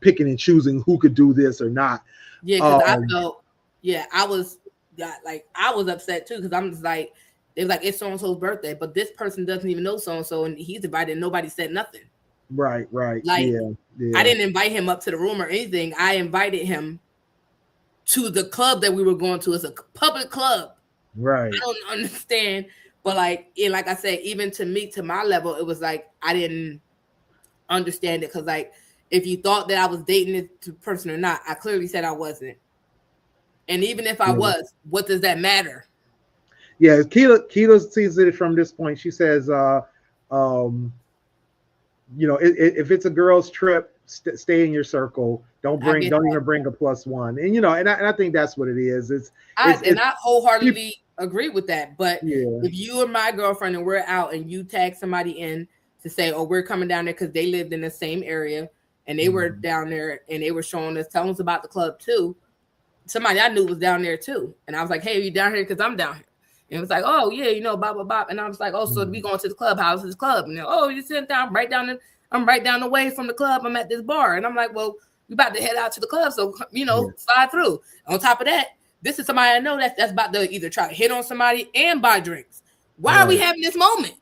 picking and choosing who could do this or not. Yeah, because I felt, I was I was upset too, because I'm just like, they was like, it's so and so's birthday, but this person doesn't even know so and so, and he's invited, and nobody said nothing. Right, Like, yeah. I didn't invite him up to the room or anything. I invited him to the club that we were going to. It's a public club. Right. I don't understand, but like I said, even to me, to my level, it was like I didn't understand it, because like, if you thought that I was dating this person or not, I clearly said I wasn't. And even if I was, what does that matter? Yeah, Keela sees it from this point. She says, if it's a girl's trip, stay in your circle. Don't even bring a plus one. And and I think that's what it is. I wholeheartedly agree with that. But if you are my girlfriend and we're out and you tag somebody in to say, oh, we're coming down there because they lived in the same area and they were down there and they were showing us, telling us about the club too. Somebody I knew was down there too. And I was like, hey, are you down here? Because I'm down here. And it was like, oh yeah, blah blah blah. And I was like, oh, so we going to the clubhouse, this club. And oh, you sitting down I'm right down the way from the club. I'm at this bar. And I'm like, well, we about to head out to the club, so slide through. On top of that, this is somebody I know that's about to either try to hit on somebody and buy drinks. Why are we having this moment?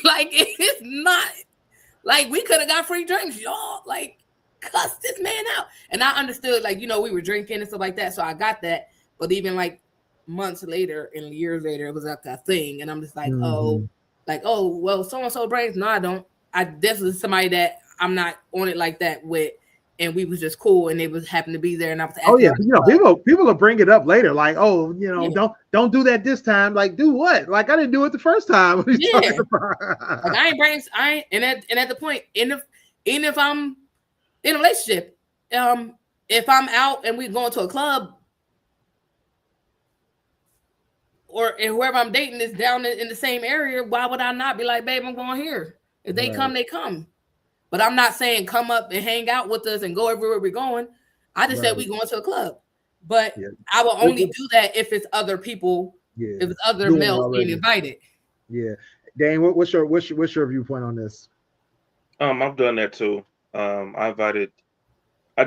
Like, it's not like we could have got free drinks, y'all. Like, cuss this man out. And I understood, like, we were drinking and stuff like that, so I got that. But even like months later and years later, it was like a thing, and I'm just like, oh, well, so and so brings. No, I don't. I definitely somebody that I'm not on it like that with, and we was just cool, and they was happened to be there, and I was people will bring it up later, like, oh, don't do that this time. Like, do what? Like, I didn't do it the first time. What are you talking about? Like, and at the point, even if I'm in a relationship, if I'm out and we going to a club, and whoever I'm dating is down in the same area, why would I not be like, babe, I'm going here? If they come, they come. But I'm not saying come up and hang out with us and go everywhere we're going. I just said we going to a club. But I will only do that if it's other people, if it's other males being invited. Yeah. Dane, what's your viewpoint on this? I've done that too. I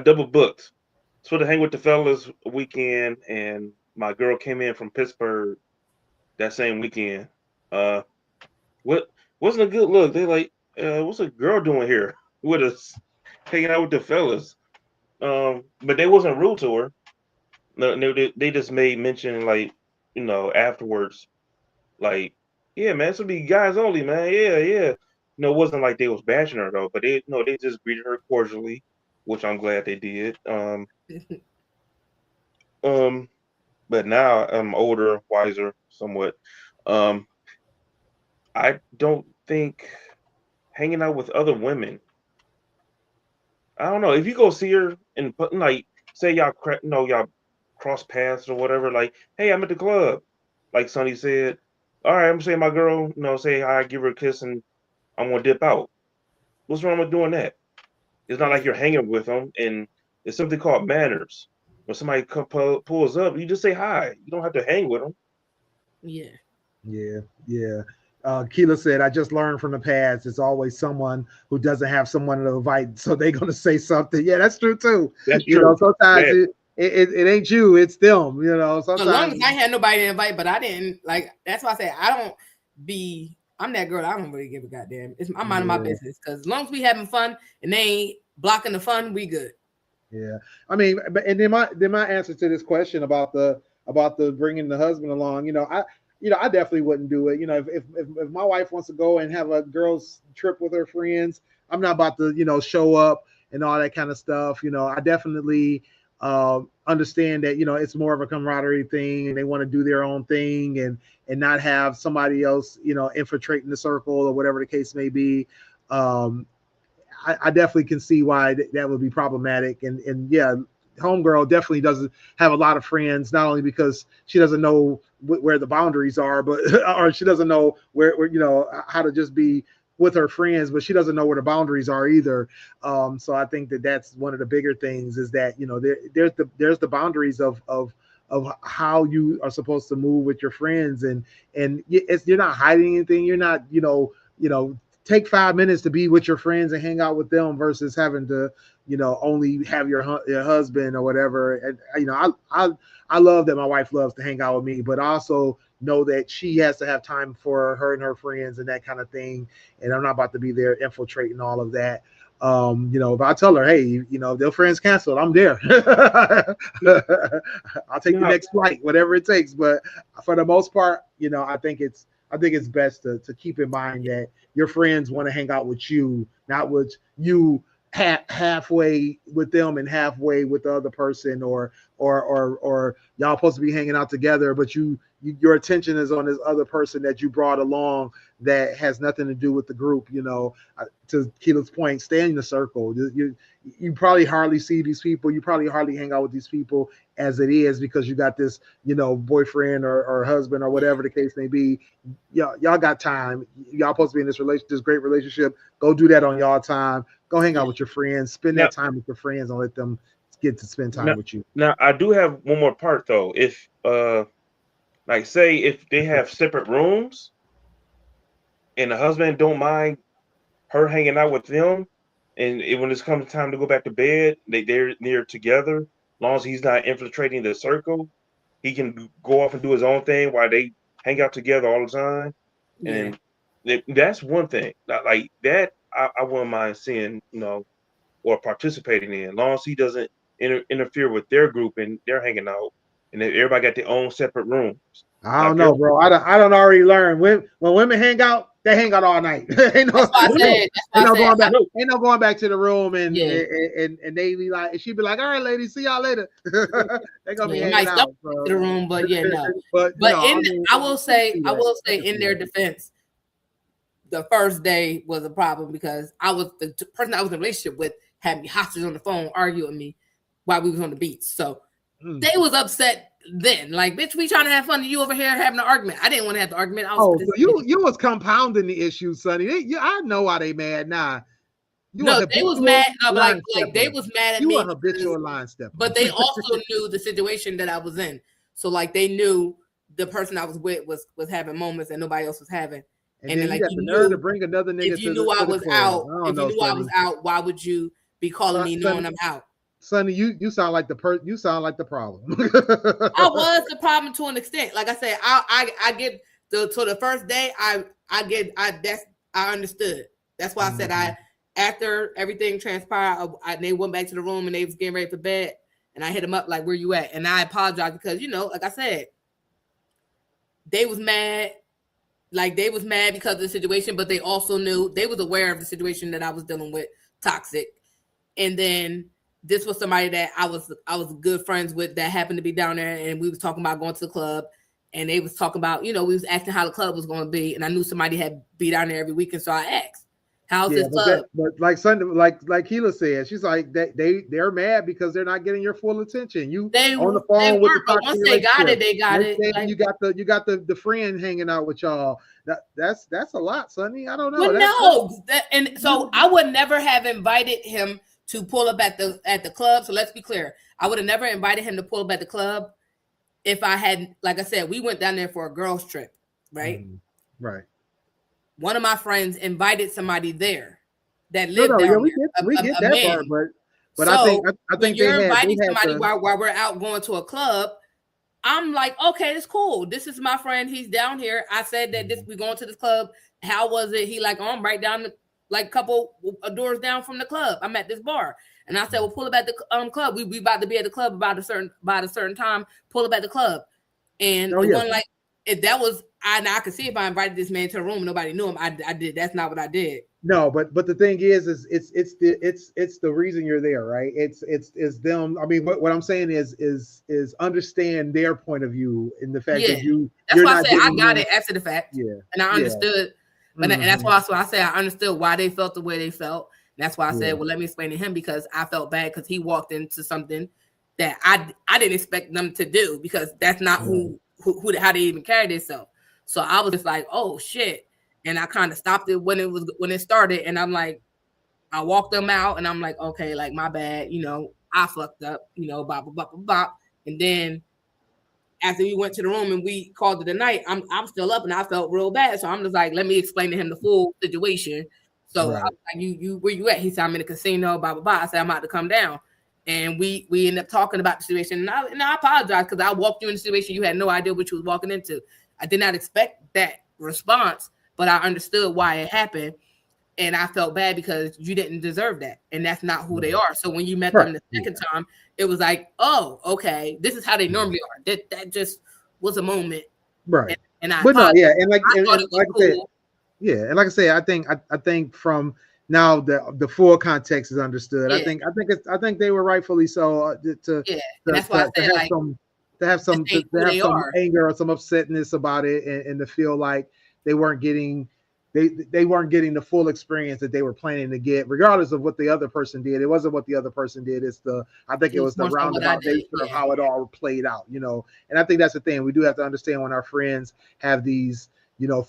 double booked. So to hang with the fellas a weekend, and my girl came in from Pittsburgh that same weekend. What wasn't a good look. They like, what's a girl doing here with us, hanging out with the fellas? But they wasn't rude to her. No, they just made mention, like, afterwards, like, yeah, man, this will be guys only, man. Yeah. It wasn't like they was bashing her though, but they just greeted her cordially, which I'm glad they did. But now I'm older, wiser, somewhat. I don't think hanging out with other women. I don't know, if you go see her and like, say y'all cross paths or whatever. Like, hey, I'm at the club. Like Sonny said, all right, I'm saying my girl, say hi, give her a kiss, and I'm gonna dip out. What's wrong with doing that? It's not like you're hanging with them, and it's something called manners. When somebody pulls up, you just say hi. You don't have to hang with them. Yeah. Keela said, I just learned from the past, it's always someone who doesn't have someone to invite, so they're going to say something. Yeah, that's true too. That's true. Sometimes it ain't you, it's them. Sometimes. As long as I had nobody to invite, but I didn't, like, that's why I say I'm that girl. I don't really give a goddamn. I'm minding my business, because as long as we having fun and they ain't blocking the fun, we good. Yeah, I mean, and then my answer to this question about the bringing the husband along, I definitely wouldn't do it. If my wife wants to go and have a girls trip with her friends, I'm not about to show up and all that kind of stuff. I definitely understand that it's more of a camaraderie thing, and they want to do their own thing and not have somebody else infiltrating the circle or whatever the case may be. Um, I definitely can see why that would be problematic. And yeah, homegirl definitely doesn't have a lot of friends, not only because she doesn't know where the boundaries are, but or she doesn't know where how to just be with her friends, but she doesn't know where the boundaries are either. So I think that's one of the bigger things is that there's the boundaries of how you are supposed to move with your friends, and you're not hiding anything. You're not take 5 minutes to be with your friends and hang out with them versus having to only have your husband or whatever. And I love that my wife loves to hang out with me, but also know that she has to have time for her and her friends and that kind of thing. And I'm not about to be there infiltrating all of that. If I tell her, hey, if their friends canceled, I'm there. I'll take the next flight, whatever it takes. But for the most part, I think it's best to keep in mind that your friends want to hang out with you, not with you halfway with them and halfway with the other person, or y'all supposed to be hanging out together, but your attention is on this other person that you brought along that has nothing to do with the group. To Keela's point, stay in the circle. You probably hardly see these people. You probably hardly hang out with these people as it is because you got this, boyfriend or husband or whatever the case may be. Y'all got time. Y'all supposed to be in this great relationship. Go do that on y'all time. Go hang out with your friends. Spend that time with your friends and let them get to spend time with you. Now, I do have one more part though. If like say if they have separate rooms and the husband don't mind her hanging out with them, and when it's come time to go back to bed, they're together. As long as he's not infiltrating the circle, he can go off and do his own thing while they hang out together all the time. Yeah. And that's one thing. Like that, I wouldn't mind seeing, or participating in, as long as he doesn't interfere with their group and they're hanging out, and everybody got their own separate rooms. I don't know, bro. I don't already learn when women hang out, they hang out all night. Ain't no going back to the room and they be like, she'd be like, all right, ladies, see y'all later. They gonna be hanging out to the room, but no. but I will say in their defense, the first day was a problem because I was the person I was in a relationship with had me hostage on the phone arguing with me while we was on the beach. So they was upset then. Like, bitch, we trying to have fun and you over here having an argument. I didn't want to have the argument. So you was compounding the issue, Sonny. I know why they mad now. They was mad. Like they was mad at me. You a habitual line stepper. But they also knew the situation that I was in. So like they knew the person I was with was having moments that nobody else was having. And then like you got the nerve to bring another nigga. If you knew I was out, I was out, why would you be calling me knowing I'm out? Sonny, you sound like you sound like the problem. I was the problem to an extent. Like I said, I get the first day I understood. That's why I said after everything transpired, they went back to the room and they was getting ready for bed, and I hit them up like, "Where you at?" And I apologized because like I said, they was mad. Like they was mad because of the situation, but they also knew they was aware of the situation that I was dealing with, toxic. And then this was somebody that I was good friends with that happened to be down there, and we was talking about going to the club, and they was talking about we was asking how the club was going to be, and I knew somebody had be down there every weekend, so I asked, "How's this club?" But like Sunday, like Keela said, she's like they're mad because they're not getting your full attention. They on the phone with the but once they got it, they got it. Like, you got the friend hanging out with y'all. That's a lot, Sonny. I don't know. And so I would never have invited him to pull up at the club. So let's be clear. I would have never invited him to pull up at the club if I had, like I said, we went down there for a girls trip, right? Right. One of my friends invited somebody there that lived down there. We get that part, but so I think you're inviting somebody while we're out going to a club. I'm like, okay, it's cool. This is my friend. He's down here. I said that we're going to this club. How was it? He like, I'm right down like a couple doors down from the club. I'm at this bar. And I said, well, pull up at the club. We about to be at the club about a certain time. Pull up at the club. And it wasn't like if that was I could see if I invited this man to the room and nobody knew him. I did. That's not what I did. No, but the thing is it's the reason you're there, right? It's them. I mean, what I'm saying is understand their point of view in the fact that That's why I said I got it after the fact. Yeah, and I understood, but and that's why I said I understood why they felt the way they felt. And that's why I said, well, let me explain to him because I felt bad because he walked into something that I didn't expect them to do because that's not how they even carry themselves. So I was just like, oh shit. And I kind of stopped it when it started. And I'm like, I walked them out and I'm like, okay, like my bad, I fucked up, bop, bop, bop, bop, bop. And then after we went to the room and we called it a night, I'm still up and I felt real bad. So I'm just like, let me explain to him the full situation. So I was like, you where you at? He said, I'm in the casino, blah, blah, blah. I said, I'm about to come down. And we ended up talking about the situation. And I apologize because I walked you in a situation you had no idea what you was walking into. I did not expect that response. But I understood why it happened, and I felt bad because you didn't deserve that, and that's not who they are. So when you met them the second time, it was like, oh, okay, this is how they normally are. That just was a moment, right? And I, but no, yeah, and like I said, yeah, and like I say, I think from now the full context is understood. Yeah. I think they were rightfully so that's why I said to have some anger or some upsetness about it, and to feel like they weren't getting the full experience that they were planning to get, regardless of what the other person did. It wasn't what the other person did. It was the roundabout nature of how it all played out, And I think that's the thing. We do have to understand when our friends have these,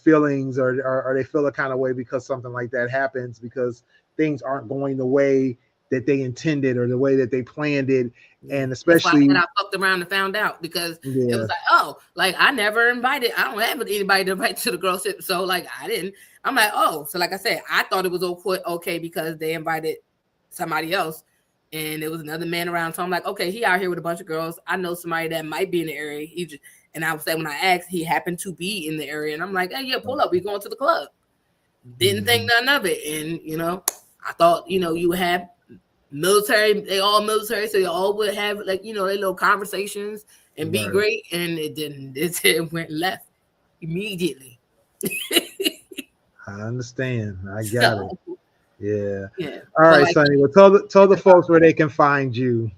feelings or they feel a kind of way because something like that happens, because things aren't going the way that they intended or the way that they planned it. And especially I fucked around and found out because it was like, oh, like I never invited. I don't have anybody to invite to the girl trip. So like I didn't. I'm like, oh, so like I said, I thought it was okay because they invited somebody else and there was another man around. So I'm like, okay, he out here with a bunch of girls. I know somebody that might be in the area. And I was saying when I asked, he happened to be in the area. And I'm like, hey, yeah, pull up. We going to the club. Didn't think none of it. And, I thought, you would have military, they all military, so they all would have like, their little conversations and be great. And it didn't. It went left immediately. I understand. I got it. Yeah. All right, Sonny. Well, tell the folks where they can find you.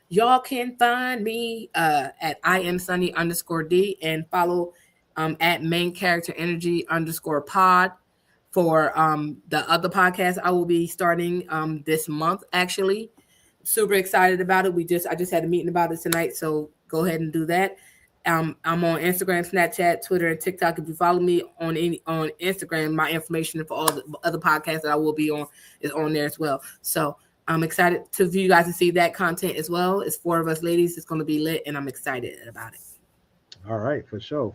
Y'all can find me at IamSunny_D and follow at main character energy _pod for the other podcast I will be starting this month. Actually, super excited about it. I just had a meeting about it tonight, so go ahead and do that. I'm on Instagram, Snapchat, Twitter, and TikTok. If you follow me on Instagram, my information for all the other podcasts that I will be on is on there as well. So I'm excited for you guys to see that content as well. It's 4 of us ladies. It's going to be lit, and I'm excited about it. All right, for sure.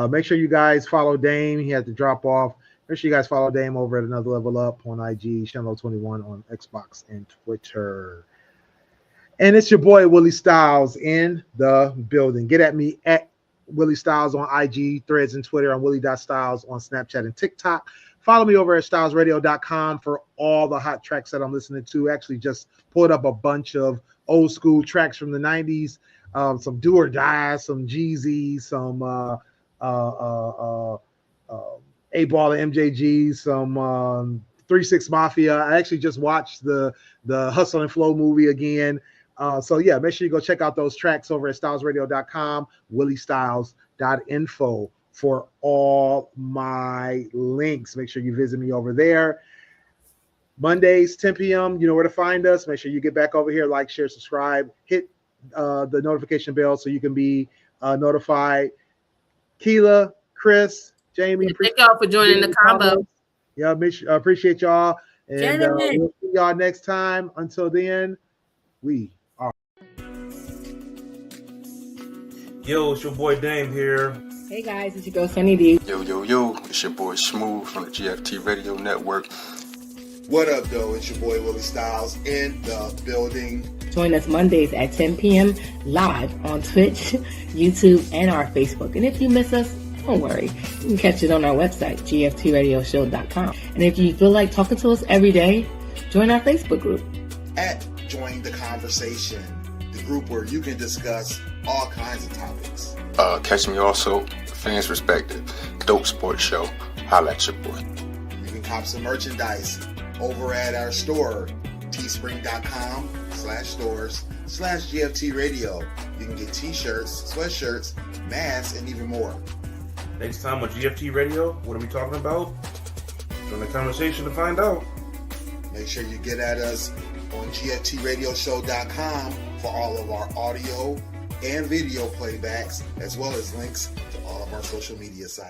Make sure you guys follow Dame. He had to drop off. Make sure you guys follow Dame over at Another Level Up on IG, Shenlo21 on Xbox and Twitter. And it's your boy, Willie Styles, in the building. Get at me at Willie Styles on IG, Threads, and Twitter. I'm Willie.Styles on Snapchat and TikTok. Follow me over at stylesradio.com for all the hot tracks that I'm listening to. Actually just pulled up a bunch of old school tracks from the 90s, some Do or Die, some Jeezy, some 8Ball and MJG, some 3 6 Mafia. I actually just watched the Hustle and Flow movie again. So yeah, make sure you go check out those tracks over at stylesradio.com, williestyles.info for all my links. Make sure you visit me over there. Mondays, 10 p.m., you know where to find us. Make sure you get back over here, like, share, subscribe, hit the notification bell so you can be notified. Keela, Chris, Jamie, thank y'all for joining the combo. Yeah, appreciate y'all. And we'll see y'all next time. Until then, we are. Yo, it's your boy Dame here. Hey guys, it's your girl Sunny D. Yo, it's your boy Smooth from the GFT Radio Network. What up, though? It's your boy Willie Styles in the building. Join us Mondays at 10 p.m. live on Twitch, YouTube, and our Facebook. And if you miss us, don't worry. You can catch it on our website, gftradioshow.com. And if you feel like talking to us every day, join our Facebook group. at Join the Conversation, the group where you can discuss all kinds of topics. Catch me also, Fans Respected, Dope Sports Show. Holla at your boy. You can cop some merchandise over at our store, teespring.com/stores/GFT Radio. You can get t-shirts, sweatshirts, masks, and even more. Next time on GFT Radio, what are we talking about? Join the conversation to find out. Make sure you get at us on GFTradioshow.com for all of our audio and video playbacks, as well as links to all of our social media sites.